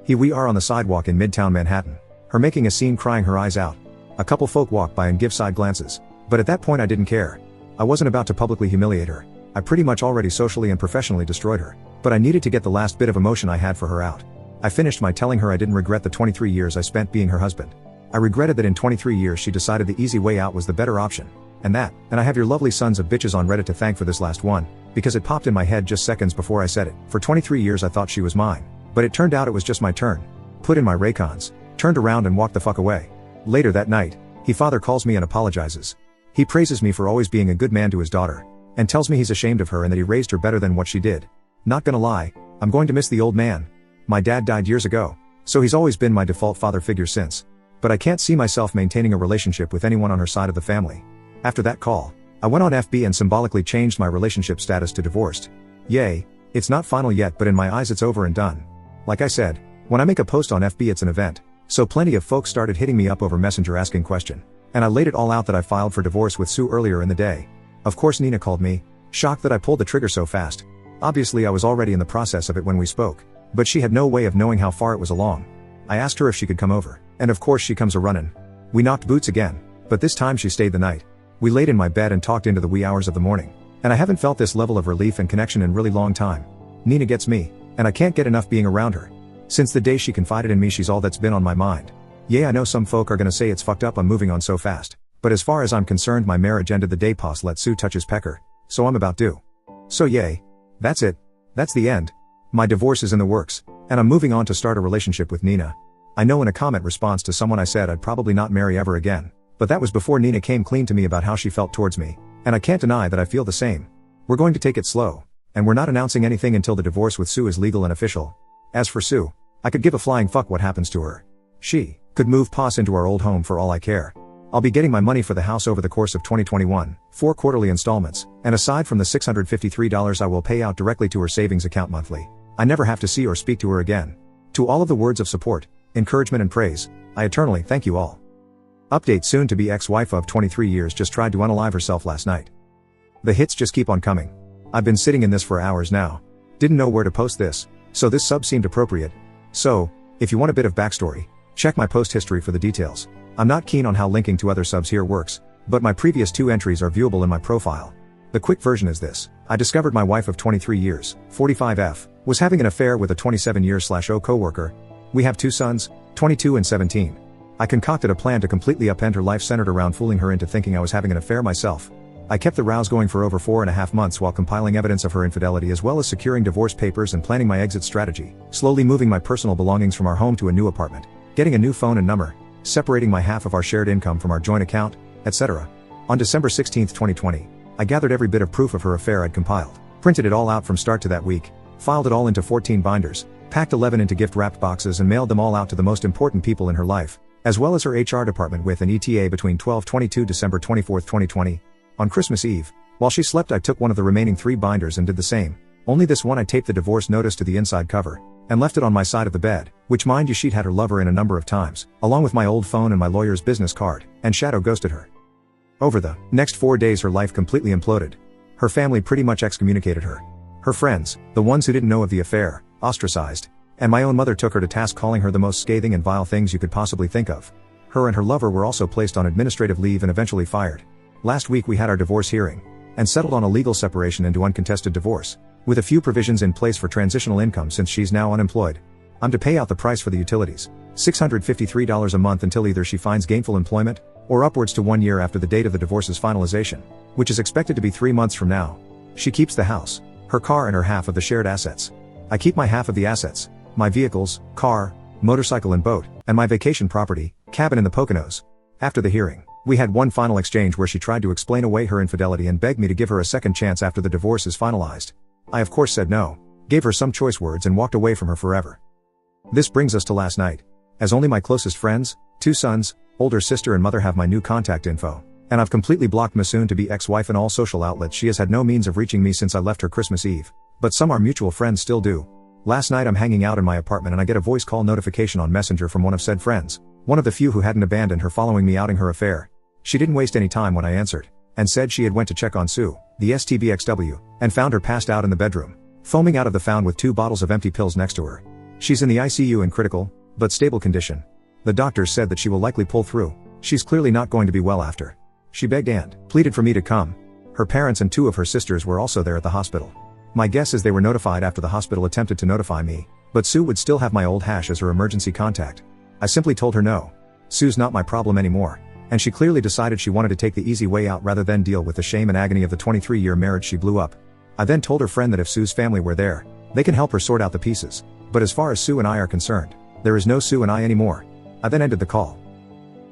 Here we are on the sidewalk in Midtown Manhattan, her making a scene crying her eyes out. A couple folk walk by and give side glances, but at that point I didn't care. I wasn't about to publicly humiliate her. I pretty much already socially and professionally destroyed her, but I needed to get the last bit of emotion I had for her out. I finished my telling her I didn't regret the 23 years I spent being her husband. I regretted that in 23 years she decided the easy way out was the better option. And I have your lovely sons of bitches on Reddit to thank for this last one, because it popped in my head just seconds before I said it. For 23 years I thought she was mine, but it turned out it was just my turn. Put in my Raycons, turned around and walked the fuck away. Later that night, he father calls me and apologizes. He praises me for always being a good man to his daughter, and tells me he's ashamed of her and that he raised her better than what she did. Not gonna lie, I'm going to miss the old man. My dad died years ago, so he's always been my default father figure since. But I can't see myself maintaining a relationship with anyone on her side of the family. After that call, I went on FB and symbolically changed my relationship status to divorced. Yay, it's not final yet, but in my eyes it's over and done. Like I said, when I make a post on FB it's an event, so plenty of folks started hitting me up over Messenger asking question. And I laid it all out that I filed for divorce with Sue earlier in the day. Of course Nina called me, shocked that I pulled the trigger so fast. Obviously I was already in the process of it when we spoke, but she had no way of knowing how far it was along. I asked her if she could come over, and of course she comes a-runnin'. We knocked boots again, but this time she stayed the night. We laid in my bed and talked into the wee hours of the morning, and I haven't felt this level of relief and connection in really long time. Nina gets me, and I can't get enough being around her. Since the day she confided in me she's all that's been on my mind. Yeah, I know some folk are gonna say it's fucked up I'm moving on so fast, but as far as I'm concerned my marriage ended the day Poss let Sue touch his pecker, so I'm about due. So yay. That's it. That's the end. My divorce is in the works, and I'm moving on to start a relationship with Nina. I know in a comment response to someone I said I'd probably not marry ever again, But that was before Nina came clean to me about how she felt towards me, and I can't deny that I feel the same. We're going to take it slow, and we're not announcing anything until the divorce with Sue is legal and official. As for Sue, I could give a flying fuck what happens to her. She could move pos into our old home for all I care. I'll be getting my money for the house over the course of 2021, 4 quarterly installments, and aside from the $653 I will pay out directly to her savings account monthly, I never have to see or speak to her again. To all of the words of support, encouragement and praise, I eternally thank you all. Update: soon to be ex-wife of 23 years just tried to unalive herself last night. The hits just keep on coming. I've been sitting in this for hours now. Didn't know where to post this, so this sub seemed appropriate. So, if you want a bit of backstory, check my post history for the details. I'm not keen on how linking to other subs here works, but my previous 2 entries are viewable in my profile. The quick version is this: I discovered my wife of 23 years, 45F, was having an affair with a 27-year/0 coworker. We have 2 sons, 22 and 17. I concocted a plan to completely upend her life centered around fooling her into thinking I was having an affair myself. I kept the rows going for over 4.5 months while compiling evidence of her infidelity as well as securing divorce papers and planning my exit strategy, slowly moving my personal belongings from our home to a new apartment, getting a new phone and number, separating my half of our shared income from our joint account, etc. On December 16, 2020, I gathered every bit of proof of her affair I'd compiled, printed it all out from start to that week, filed it all into 14 binders, packed 11 into gift-wrapped boxes and mailed them all out to the most important people in her life, as well as her HR department with an ETA between 12/22 December 24, 2020. On Christmas Eve, while she slept, I took one of the remaining 3 binders and did the same, only this one I taped the divorce notice to the inside cover, and left it on my side of the bed, which mind you she'd had her lover in a number of times, along with my old phone and my lawyer's business card, and shadow ghosted her. Over the next 4 days her life completely imploded. Her family pretty much excommunicated her. Her friends, the ones who didn't know of the affair, ostracized, and my own mother took her to task, calling her the most scathing and vile things you could possibly think of. Her and her lover were also placed on administrative leave and eventually fired. Last week we had our divorce hearing, and settled on a legal separation into uncontested divorce, with a few provisions in place for transitional income since she's now unemployed. I'm to pay out the price for the utilities, $653 a month until either she finds gainful employment, or upwards to 1 year after the date of the divorce's finalization, which is expected to be 3 months from now. She keeps the house, her car and her half of the shared assets. I keep my half of the assets, my vehicles, car, motorcycle and boat, and my vacation property, cabin in the Poconos. After the hearing, we had one final exchange where she tried to explain away her infidelity and begged me to give her a second chance after the divorce is finalized. I of course said no, gave her some choice words and walked away from her forever. This brings us to last night. As only my closest friends, 2 sons, older sister and mother have my new contact info, and I've completely blocked my soon-to-be ex-wife in all social outlets. She has had no means of reaching me since I left her Christmas Eve, but some our mutual friends still do. Last night I'm hanging out in my apartment and I get a voice call notification on Messenger from one of said friends, one of the few who hadn't abandoned her following me outing her affair. She didn't waste any time when I answered, and said she had went to check on Sue, the STBXW, and found her passed out in the bedroom, foaming out of the found with 2 bottles of empty pills next to her. She's in the ICU in critical, but stable condition. The doctors said that she will likely pull through. She's clearly not going to be well after. She begged and pleaded for me to come. Her parents and 2 of her sisters were also there at the hospital. My guess is they were notified after the hospital attempted to notify me, but Sue would still have my old hash as her emergency contact. I simply told her no. Sue's not my problem anymore, and she clearly decided she wanted to take the easy way out rather than deal with the shame and agony of the 23-year marriage she blew up. I then told her friend that if Sue's family were there, they can help her sort out the pieces, but as far as Sue and I are concerned, there is no Sue and I anymore. I then ended the call.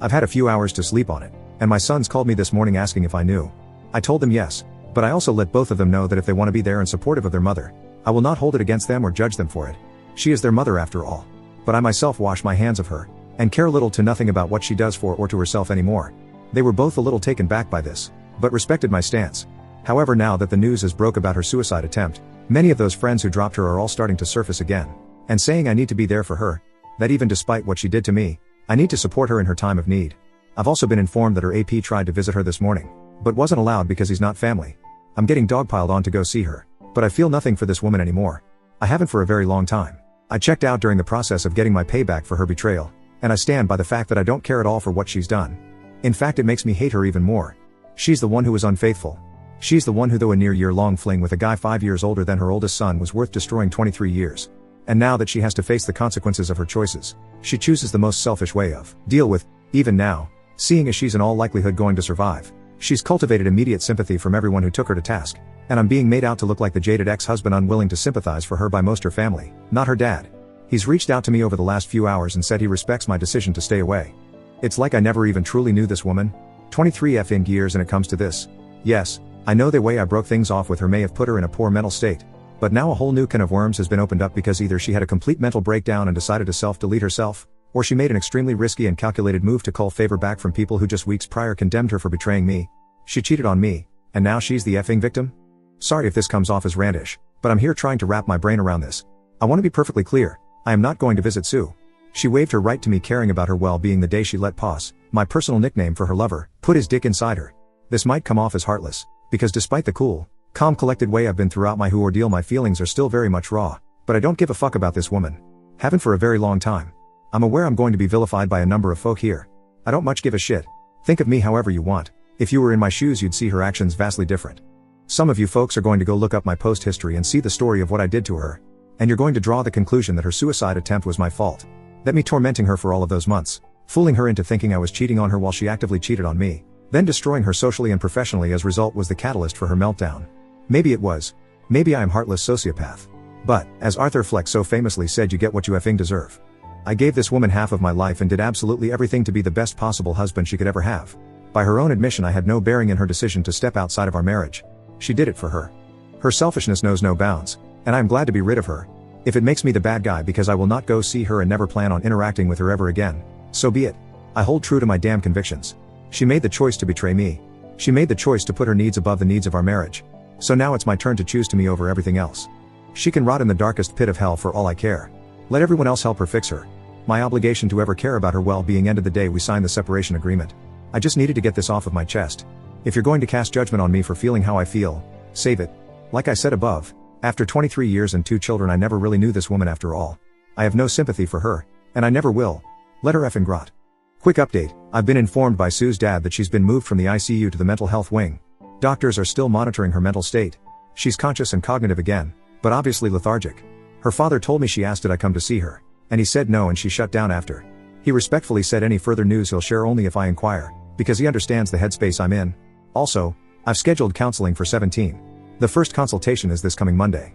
I've had a few hours to sleep on it, and my sons called me this morning asking if I knew. I told them yes, but I also let both of them know that if they want to be there and supportive of their mother, I will not hold it against them or judge them for it. She is their mother after all. But I myself wash my hands of her, and care little to nothing about what she does for or to herself anymore. They were both a little taken back by this, but respected my stance. However, now that the news is broke about her suicide attempt, many of those friends who dropped her are all starting to surface again, and saying I need to be there for her, that even despite what she did to me, I need to support her in her time of need. I've also been informed that her AP tried to visit her this morning, but wasn't allowed because he's not family. I'm getting dogpiled on to go see her, but I feel nothing for this woman anymore. I haven't for a very long time. I checked out during the process of getting my payback for her betrayal, and I stand by the fact that I don't care at all for what she's done. In fact, it makes me hate her even more. She's the one who was unfaithful. She's the one who, though a near year-long fling with a guy 5 years older than her oldest son, was worth destroying 23 years. And now that she has to face the consequences of her choices, she chooses the most selfish way of deal with, even now, seeing as she's in all likelihood going to survive. She's cultivated immediate sympathy from everyone who took her to task, and I'm being made out to look like the jaded ex-husband unwilling to sympathize for her by most her family, not her dad. He's reached out to me over the last few hours and said he respects my decision to stay away. It's like I never even truly knew this woman. 23 effing years and it comes to this. Yes, I know the way I broke things off with her may have put her in a poor mental state. But now a whole new can of worms has been opened up because either she had a complete mental breakdown and decided to self-delete herself, or she made an extremely risky and calculated move to cull favor back from people who just weeks prior condemned her for betraying me. She cheated on me, and now she's the effing victim? Sorry if this comes off as randish, but I'm here trying to wrap my brain around this. I want to be perfectly clear, I am not going to visit Sue. She waived her right to me caring about her well-being the day she let Poss, my personal nickname for her lover, put his dick inside her. This might come off as heartless, because despite the cool, calm collected way I've been throughout my ordeal, my feelings are still very much raw, but I don't give a fuck about this woman. Haven't for a very long time. I'm aware I'm going to be vilified by a number of folk here. I don't much give a shit. Think of me however you want. If you were in my shoes you'd see her actions vastly different. Some of you folks are going to go look up my post history and see the story of what I did to her. And you're going to draw the conclusion that her suicide attempt was my fault. That me tormenting her for all of those months, fooling her into thinking I was cheating on her while she actively cheated on me, then destroying her socially and professionally as a result was the catalyst for her meltdown. Maybe it was. Maybe I am heartless sociopath. But, as Arthur Fleck so famously said, you get what you effing deserve. I gave this woman half of my life and did absolutely everything to be the best possible husband she could ever have. By her own admission, I had no bearing in her decision to step outside of our marriage. She did it for her. Her selfishness knows no bounds, and I am glad to be rid of her. If it makes me the bad guy because I will not go see her and never plan on interacting with her ever again, so be it. I hold true to my damn convictions. She made the choice to betray me. She made the choice to put her needs above the needs of our marriage. So now it's my turn to choose to me over everything else. She can rot in the darkest pit of hell for all I care. Let everyone else help her fix her. My obligation to ever care about her well-being ended the day we signed the separation agreement. I just needed to get this off of my chest. If you're going to cast judgment on me for feeling how I feel, save it. Like I said above, after 23 years and 2 children, I never really knew this woman after all. I have no sympathy for her, and I never will. Let her effing rot. Quick update, I've been informed by Sue's dad that she's been moved from the ICU to the mental health wing. Doctors are still monitoring her mental state. She's conscious and cognitive again, but obviously lethargic. Her father told me she asked did I come to see her, and he said no and she shut down after. He respectfully said any further news he'll share only if I inquire, because he understands the headspace I'm in. Also, I've scheduled counseling for 17. The first consultation is this coming Monday.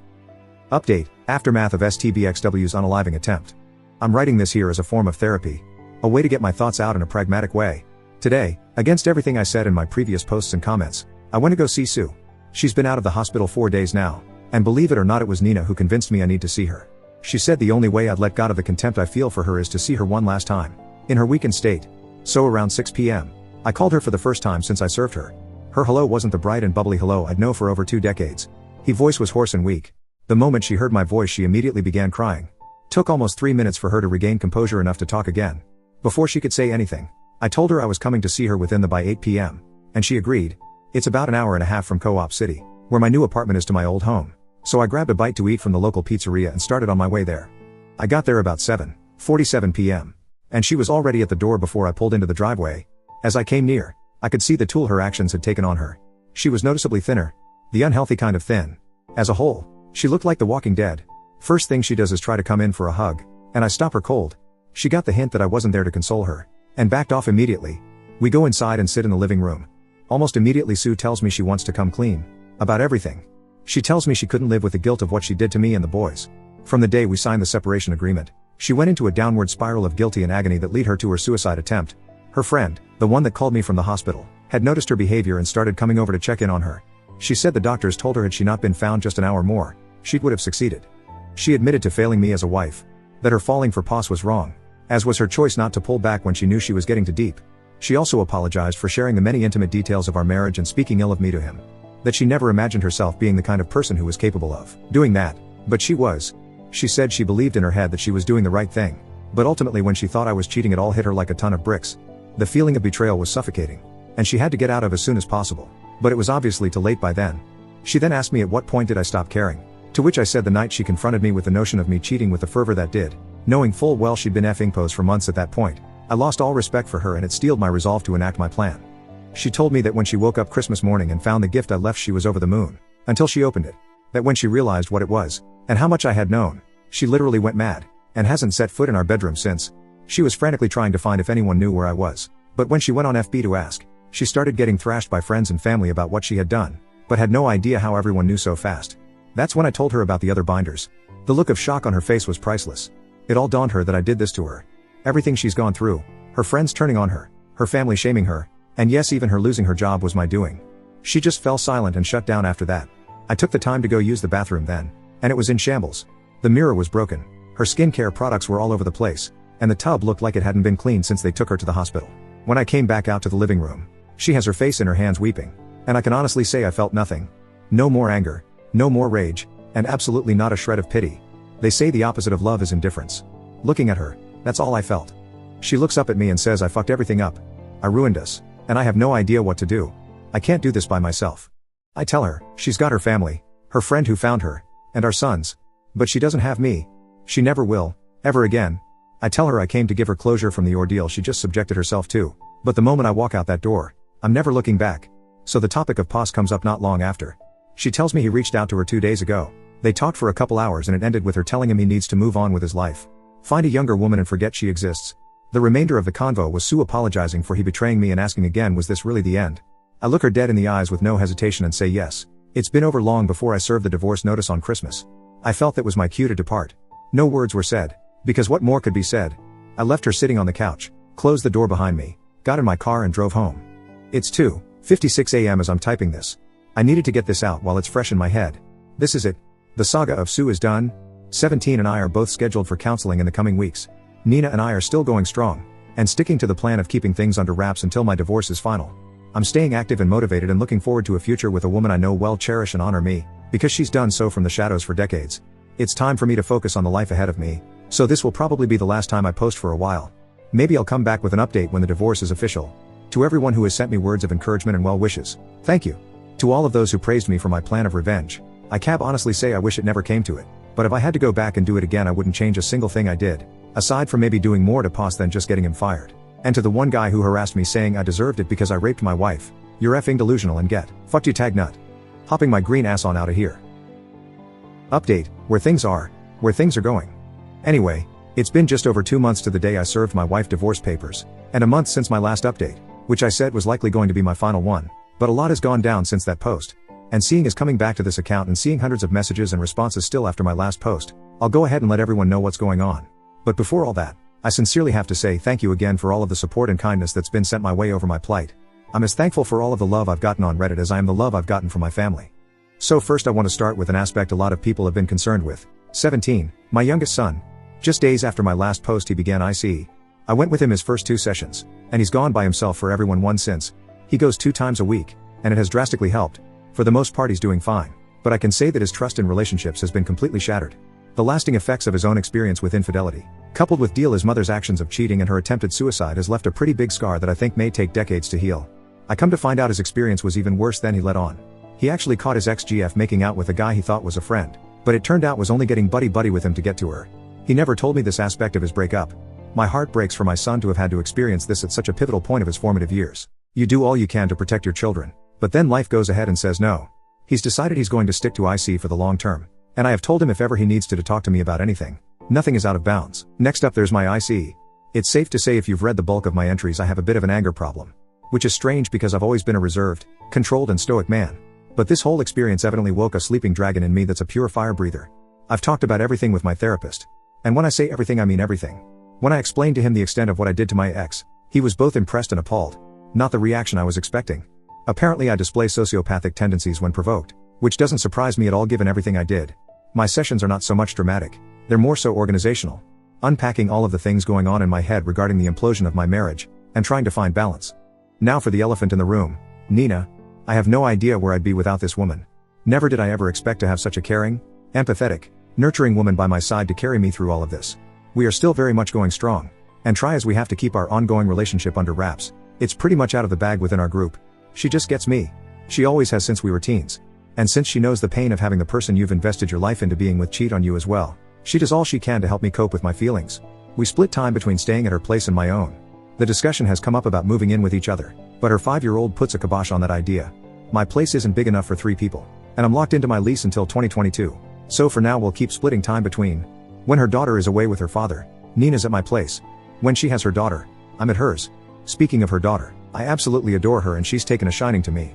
Update, aftermath of STBXW's unaliving attempt. I'm writing this here as a form of therapy. A way to get my thoughts out in a pragmatic way. Today, against everything I said in my previous posts and comments, I went to go see Sue. She's been out of the hospital 4 days now, and believe it or not it was Nina who convinced me I need to see her. She said the only way I'd let go of the contempt I feel for her is to see her one last time, in her weakened state. So around 6 p.m., I called her for the first time since I served her. Her hello wasn't the bright and bubbly hello I'd known for over 2 decades. Her voice was hoarse and weak. The moment she heard my voice she immediately began crying. Took almost 3 minutes for her to regain composure enough to talk again. Before she could say anything, I told her I was coming to see her within the by 8 p.m., and she agreed. It's about an hour and a half from Co-op City, where my new apartment is, to my old home. So I grabbed a bite to eat from the local pizzeria and started on my way there. I got there about 7:47 p.m., and she was already at the door before I pulled into the driveway. As I came near, I could see the toll her actions had taken on her. She was noticeably thinner. The unhealthy kind of thin. As a whole, she looked like the Walking Dead. First thing she does is try to come in for a hug, and I stop her cold. She got the hint that I wasn't there to console her, and backed off immediately. We go inside and sit in the living room. Almost immediately Sue tells me she wants to come clean. About everything. She tells me she couldn't live with the guilt of what she did to me and the boys. From the day we signed the separation agreement, she went into a downward spiral of guilty and agony that led her to her suicide attempt. Her friend, the one that called me from the hospital, had noticed her behavior and started coming over to check in on her. She said the doctors told her had she not been found just an hour more, she would have succeeded. She admitted to failing me as a wife. That her falling for Poss was wrong, as was her choice not to pull back when she knew she was getting too deep. She also apologized for sharing the many intimate details of our marriage and speaking ill of me to him. That she never imagined herself being the kind of person who was capable of doing that, but she was. She said she believed in her head that she was doing the right thing, but ultimately when she thought I was cheating it all hit her like a ton of bricks. The feeling of betrayal was suffocating, and she had to get out of as soon as possible, but it was obviously too late by then. She then asked me at what point did I stop caring, to which I said the night she confronted me with the notion of me cheating with the fervor that did, knowing full well she'd been effing posed for months at that point. I lost all respect for her and it steeled my resolve to enact my plan. She told me that when she woke up Christmas morning and found the gift I left she was over the moon, until she opened it. That when she realized what it was, and how much I had known, she literally went mad, and hasn't set foot in our bedroom since. She was frantically trying to find if anyone knew where I was, but when she went on FB to ask, she started getting thrashed by friends and family about what she had done, but had no idea how everyone knew so fast. That's when I told her about the other binders. The look of shock on her face was priceless. It all dawned her that I did this to her. Everything she's gone through, Her friends turning on her family shaming her, and yes, even her losing her job was my doing. She just fell silent and shut down after that. I took the time to go use the bathroom then, and it was in shambles. The mirror was broken, her skincare products were all over the place, and the tub looked like it hadn't been cleaned since they took her to the hospital. When I came back out to the living room, she has her face in her hands weeping, and I can honestly say I felt nothing. No more anger, no more rage, and absolutely not a shred of pity. They say the opposite of love is indifference. Looking at her, that's all I felt. She looks up at me and says I fucked everything up. I ruined us, and I have no idea what to do. I can't do this by myself. I tell her, she's got her family, her friend who found her, and our sons. But she doesn't have me. She never will, ever again. I tell her I came to give her closure from the ordeal she just subjected herself to. But the moment I walk out that door, I'm never looking back. So the topic of pos comes up not long after. She tells me he reached out to her 2 days ago. They talked for a couple hours and it ended with her telling him he needs to move on with his life. Find a younger woman and forget she exists. The remainder of the convo was Sue apologizing for he betraying me and asking again, was this really the end? I look her dead in the eyes with no hesitation and say yes. It's been over long before I served the divorce notice on Christmas. I felt that was my cue to depart. No words were said, because what more could be said? I left her sitting on the couch, closed the door behind me, got in my car and drove home. It's 2:56 a.m. as I'm typing this. I needed to get this out while it's fresh in my head. This is it. The saga of Sue is done. 17 and I are both scheduled for counseling in the coming weeks. Nina and I are still going strong, and sticking to the plan of keeping things under wraps until my divorce is final. I'm staying active and motivated and looking forward to a future with a woman I know well cherish and honor me, because she's done so from the shadows for decades. It's time for me to focus on the life ahead of me, so this will probably be the last time I post for a while. Maybe I'll come back with an update when the divorce is official. To everyone who has sent me words of encouragement and well wishes, thank you. To all of those who praised me for my plan of revenge, I can honestly say I wish it never came to it. But if I had to go back and do it again, I wouldn't change a single thing I did, aside from maybe doing more to Pos than just getting him fired. And to the one guy who harassed me saying I deserved it because I raped my wife, you're effing delusional and get fucked, you tag nut. Hopping my green ass on out of here. Update, where things are going. Anyway, it's been just over 2 months to the day I served my wife divorce papers, and a month since my last update, which I said was likely going to be my final one, but a lot has gone down since that post. And seeing as coming back to this account and seeing hundreds of messages and responses still after my last post, I'll go ahead and let everyone know what's going on. But before all that, I sincerely have to say thank you again for all of the support and kindness that's been sent my way over my plight. I'm as thankful for all of the love I've gotten on Reddit as I am the love I've gotten from my family. So first I want to start with an aspect a lot of people have been concerned with. 17, my youngest son. Just days after my last post he began ICE. I went with him his first 2 sessions, and he's gone by himself for everyone one since. He goes 2 times a week, and it has drastically helped. For the most part he's doing fine, but I can say that his trust in relationships has been completely shattered. The lasting effects of his own experience with infidelity, coupled with his mother's actions of cheating and her attempted suicide, has left a pretty big scar that I think may take decades to heal. I come to find out his experience was even worse than he let on. He actually caught his ex-GF making out with a guy he thought was a friend, but it turned out was only getting buddy-buddy with him to get to her. He never told me this aspect of his breakup. My heart breaks for my son to have had to experience this at such a pivotal point of his formative years. You do all you can to protect your children, but then life goes ahead and says no. He's decided he's going to stick to IC for the long term, and I have told him if ever he needs to talk to me about anything, nothing is out of bounds. Next up there's my IC. It's safe to say if you've read the bulk of my entries I have a bit of an anger problem. Which is strange because I've always been a reserved, controlled and stoic man. But this whole experience evidently woke a sleeping dragon in me that's a pure fire breather. I've talked about everything with my therapist. And when I say everything I mean everything. When I explained to him the extent of what I did to my ex, he was both impressed and appalled. Not the reaction I was expecting. Apparently I display sociopathic tendencies when provoked, which doesn't surprise me at all given everything I did. My sessions are not so much dramatic, they're more so organizational. Unpacking all of the things going on in my head regarding the implosion of my marriage, and trying to find balance. Now for the elephant in the room, Nina. I have no idea where I'd be without this woman. Never did I ever expect to have such a caring, empathetic, nurturing woman by my side to carry me through all of this. We are still very much going strong, and try as we have to keep our ongoing relationship under wraps. It's pretty much out of the bag within our group. She just gets me. She always has since we were teens. And since she knows the pain of having the person you've invested your life into being with cheat on you as well, she does all she can to help me cope with my feelings. We split time between staying at her place and my own. The discussion has come up about moving in with each other, but her 5-year-old puts a kibosh on that idea. My place isn't big enough for 3 people, and I'm locked into my lease until 2022, so for now we'll keep splitting time between. When her daughter is away with her father, Nina's at my place. When she has her daughter, I'm at hers. Speaking of her daughter, I absolutely adore her and she's taken a shining to me.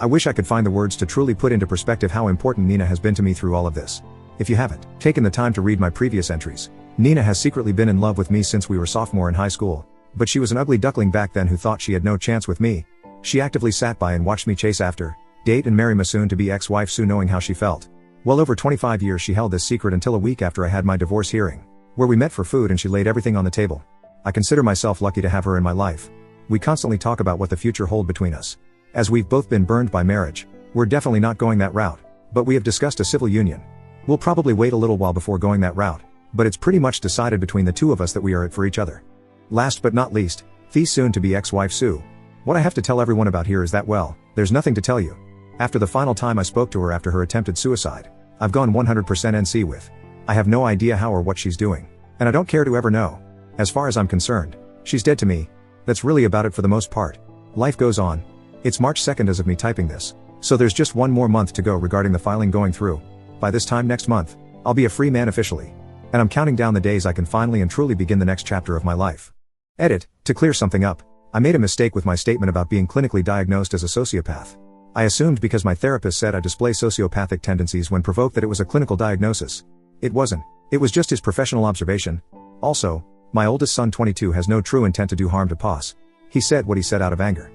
I wish I could find the words to truly put into perspective how important Nina has been to me through all of this. If you haven't taken the time to read my previous entries, Nina has secretly been in love with me since we were sophomore in high school. But she was an ugly duckling back then who thought she had no chance with me. She actively sat by and watched me chase after, date and marry my soon-to-be ex-wife Sue, knowing how she felt. Well over 25 years she held this secret until a week after I had my divorce hearing, where we met for food and she laid everything on the table. I consider myself lucky to have her in my life. We constantly talk about what the future holds between us. As we've both been burned by marriage, we're definitely not going that route, but we have discussed a civil union. We'll probably wait a little while before going that route, but it's pretty much decided between the two of us that we are it for each other. Last but not least, the soon-to-be ex-wife Sue. What I have to tell everyone about here is that, well, there's nothing to tell you. After the final time I spoke to her after her attempted suicide, I've gone 100% NC with. I have no idea how or what she's doing, and I don't care to ever know. As far as I'm concerned, she's dead to me. That's really about it for the most part. Life goes on. It's March 2nd as of me typing this, so there's just one more month to go regarding the filing going through. By this time next month, I'll be a free man officially. And I'm counting down the days I can finally and truly begin the next chapter of my life. Edit, to clear something up, I made a mistake with my statement about being clinically diagnosed as a sociopath. I assumed because my therapist said I display sociopathic tendencies when provoked that it was a clinical diagnosis. It wasn't. It was just his professional observation. Also, my oldest son 22 has no true intent to do harm to Pos. He said what he said out of anger.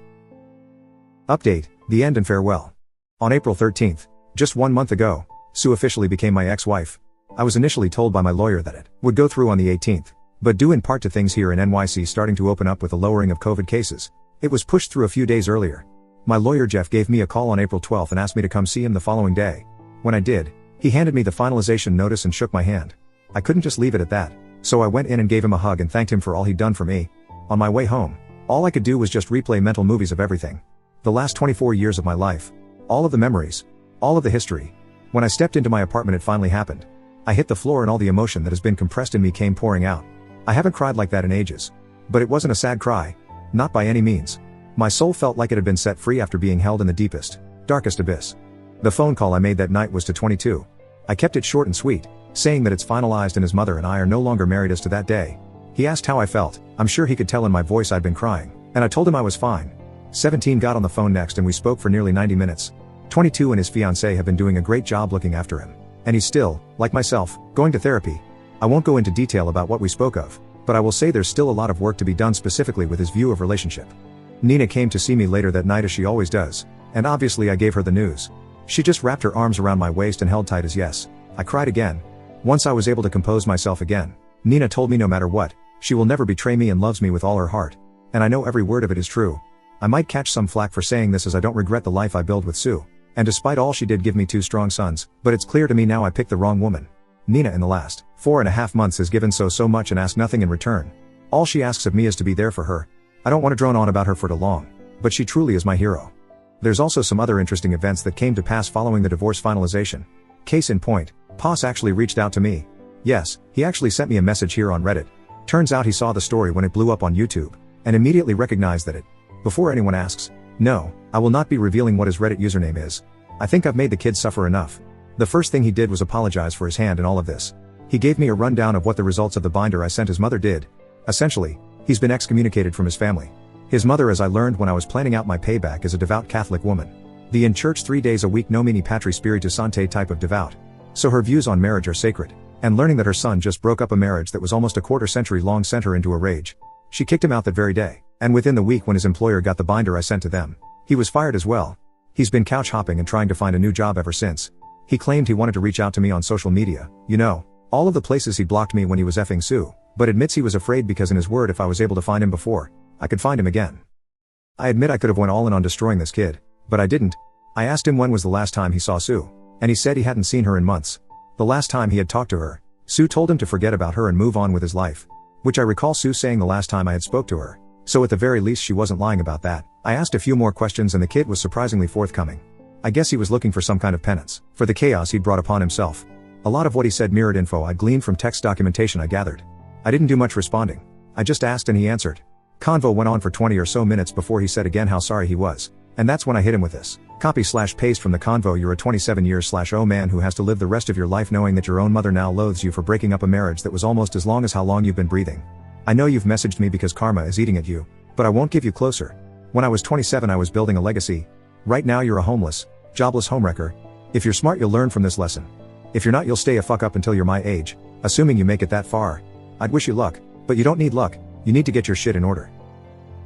Update, the end and farewell. On April 13th, just 1 month ago, Sue officially became my ex-wife. I was initially told by my lawyer that it would go through on the 18th, but due in part to things here in NYC starting to open up with the lowering of COVID cases, it was pushed through a few days earlier. My lawyer Jeff gave me a call on April 12th and asked me to come see him the following day. When I did, he handed me the finalization notice and shook my hand. I couldn't just leave it at that, so I went in and gave him a hug and thanked him for all he'd done for me. On my way home, all I could do was just replay mental movies of everything. The last 24 years of my life. All of the memories. All of the history. When I stepped into my apartment it finally happened. I hit the floor and all the emotion that has been compressed in me came pouring out. I haven't cried like that in ages. But it wasn't a sad cry. Not by any means. My soul felt like it had been set free after being held in the deepest, darkest abyss. The phone call I made that night was to 22. I kept it short and sweet, saying that it's finalized and his mother and I are no longer married as to that day. He asked how I felt. I'm sure he could tell in my voice I'd been crying, and I told him I was fine. 17 got on the phone next and we spoke for nearly 90 minutes. 22 and his fiancée have been doing a great job looking after him. And he's still, like myself, going to therapy. I won't go into detail about what we spoke of, but I will say there's still a lot of work to be done specifically with his view of relationship. Nina came to see me later that night as she always does, and obviously I gave her the news. She just wrapped her arms around my waist and held tight as yes. I cried again. Once I was able to compose myself again, Nina told me no matter what, she will never betray me and loves me with all her heart. And I know every word of it is true. I might catch some flack for saying this as I don't regret the life I built with Sue. And despite all she did give me 2 strong sons, but it's clear to me now I picked the wrong woman. Nina in the last 4.5 months has given so much and asked nothing in return. All she asks of me is to be there for her. I don't want to drone on about her for too long, but she truly is my hero. There's also some other interesting events that came to pass following the divorce finalization. Case in point, Pos actually reached out to me. Yes, he actually sent me a message here on Reddit. Turns out he saw the story when it blew up on YouTube, and immediately recognized that it. Before anyone asks, no, I will not be revealing what his Reddit username is. I think I've made the kids suffer enough. The first thing he did was apologize for his hand in all of this. He gave me a rundown of what the results of the binder I sent his mother did. Essentially, he's been excommunicated from his family. His mother, as I learned when I was planning out my payback, is a devout Catholic woman. The in church 3 days a week nomini patri spiritu sancti type of devout. So her views on marriage are sacred. And learning that her son just broke up a marriage that was almost a quarter-century long sent her into a rage. She kicked him out that very day, and within the week when his employer got the binder I sent to them, he was fired as well. He's been couch hopping and trying to find a new job ever since. He claimed he wanted to reach out to me on social media, you know, all of the places he blocked me when he was effing Sue, but admits he was afraid because in his word if I was able to find him before, I could find him again. I admit I could have went all in on destroying this kid, but I didn't. I asked him when was the last time he saw Sue, and he said he hadn't seen her in months. The last time he had talked to her, Sue told him to forget about her and move on with his life. Which I recall Sue saying the last time I had spoke to her. So at the very least she wasn't lying about that. I asked a few more questions and the kid was surprisingly forthcoming. I guess he was looking for some kind of penance for the chaos he'd brought upon himself. A lot of what he said mirrored info I'd gleaned from text documentation I gathered. I didn't do much responding. I just asked and he answered. Convo went on for 20 or so minutes before he said again how sorry he was. And that's when I hit him with this. Copy/paste from the convo. You're a 27-year/oh man who has to live the rest of your life knowing that your own mother now loathes you for breaking up a marriage that was almost as long as how long you've been breathing. I know you've messaged me because karma is eating at you, but I won't give you closer. When I was 27 I was building a legacy. Right now you're a homeless, jobless homewrecker. If you're smart you'll learn from this lesson. If you're not you'll stay a fuck up until you're my age, assuming you make it that far. I'd wish you luck, but you don't need luck. You need to get your shit in order.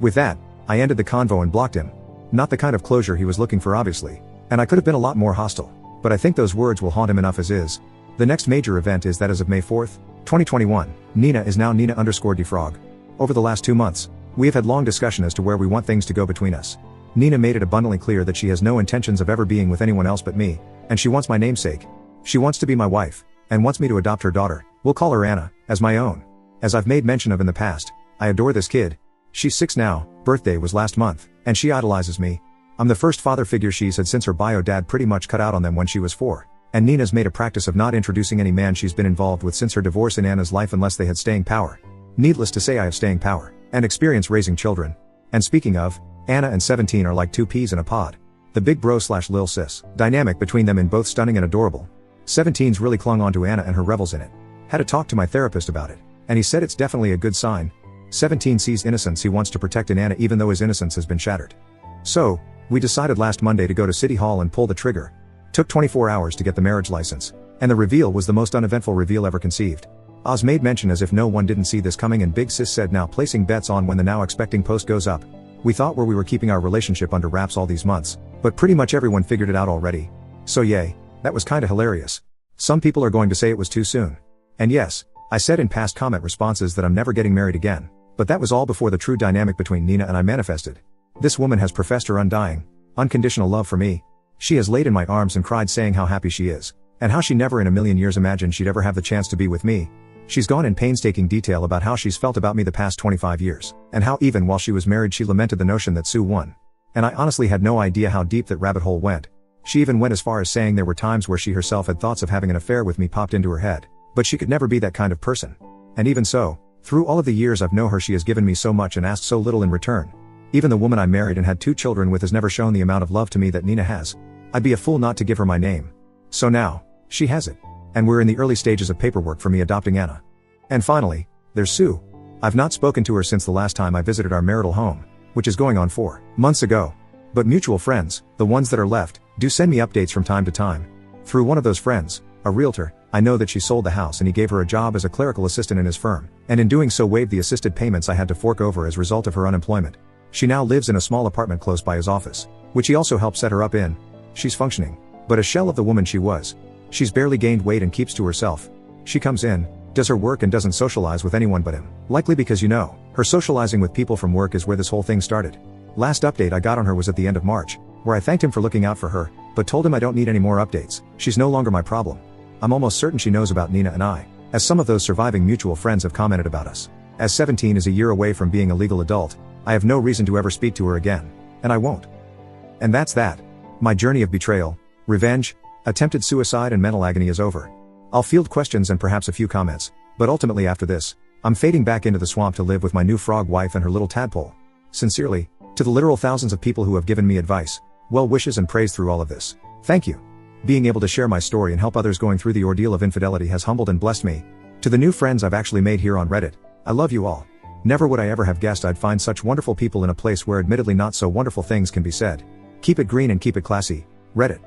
With that, I ended the convo and blocked him. Not the kind of closure he was looking for obviously. And I could have been a lot more hostile. But I think those words will haunt him enough as is. The next major event is that as of May 4th, 2021, Nina is now Nina_defrog. Over the last 2 months, we have had long discussion as to where we want things to go between us. Nina made it abundantly clear that she has no intentions of ever being with anyone else but me, and she wants my namesake. She wants to be my wife, and wants me to adopt her daughter, we'll call her Anna, as my own. As I've made mention of in the past, I adore this kid. She's 6 now, birthday was last month, and she idolizes me. I'm the first father figure she's had since her bio dad pretty much cut out on them when she was 4. And Nina's made a practice of not introducing any man she's been involved with since her divorce in Anna's life unless they had staying power. Needless to say I have staying power, and experience raising children. And speaking of, Anna and 17 are like 2 peas in a pod. The big bro/lil sis dynamic between them in both stunning and adorable. 17's really clung on to Anna and her revels in it. Had a talk to my therapist about it, and he said it's definitely a good sign. 17 sees innocence he wants to protect in Anna even though his innocence has been shattered. So, we decided last Monday to go to City Hall and pull the trigger. Took 24 hours to get the marriage license, and the reveal was the most uneventful reveal ever conceived. Oz made mention as if no one didn't see this coming, and Big Sis said now placing bets on when the now expecting post goes up. We thought we were keeping our relationship under wraps all these months, but pretty much everyone figured it out already. So yay, that was kinda hilarious. Some people are going to say it was too soon. And yes, I said in past comment responses that I'm never getting married again, but that was all before the true dynamic between Nina and I manifested. This woman has professed her undying, unconditional love for me. She has laid in my arms and cried saying how happy she is, and how she never in a million years imagined she'd ever have the chance to be with me. She's gone in painstaking detail about how she's felt about me the past 25 years, and how even while she was married she lamented the notion that Sue won. And I honestly had no idea how deep that rabbit hole went. She even went as far as saying there were times where she herself had thoughts of having an affair with me popped into her head, but she could never be that kind of person. And even so, through all of the years I've known her she has given me so much and asked so little in return. Even the woman I married and had 2 children with has never shown the amount of love to me that Nina has. I'd be a fool not to give her my name. So now, she has it. And we're in the early stages of paperwork for me adopting Anna. And finally, there's Sue. I've not spoken to her since the last time I visited our marital home, which is going on 4 months ago. But mutual friends, the ones that are left, do send me updates from time to time. Through one of those friends, a realtor, I know that she sold the house and he gave her a job as a clerical assistant in his firm, and in doing so waived the assisted payments I had to fork over as a result of her unemployment. She now lives in a small apartment close by his office, which he also helped set her up in. She's functioning, but a shell of the woman she was. She's barely gained weight and keeps to herself. She comes in, does her work and doesn't socialize with anyone but him. Likely because her socializing with people from work is where this whole thing started. Last update I got on her was at the end of March, where I thanked him for looking out for her, but told him I don't need any more updates. She's no longer my problem. I'm almost certain she knows about Nina and I, as some of those surviving mutual friends have commented about us. As 17 is a year away from being a legal adult, I have no reason to ever speak to her again. And I won't. And that's that. My journey of betrayal, revenge, attempted suicide and mental agony is over. I'll field questions and perhaps a few comments, but ultimately after this, I'm fading back into the swamp to live with my new frog wife and her little tadpole. Sincerely, to the literal thousands of people who have given me advice, well wishes and praise through all of this. Thank you. Being able to share my story and help others going through the ordeal of infidelity has humbled and blessed me. To the new friends I've actually made here on Reddit, I love you all. Never would I ever have guessed I'd find such wonderful people in a place where admittedly not so wonderful things can be said. Keep it green and keep it classy, Reddit.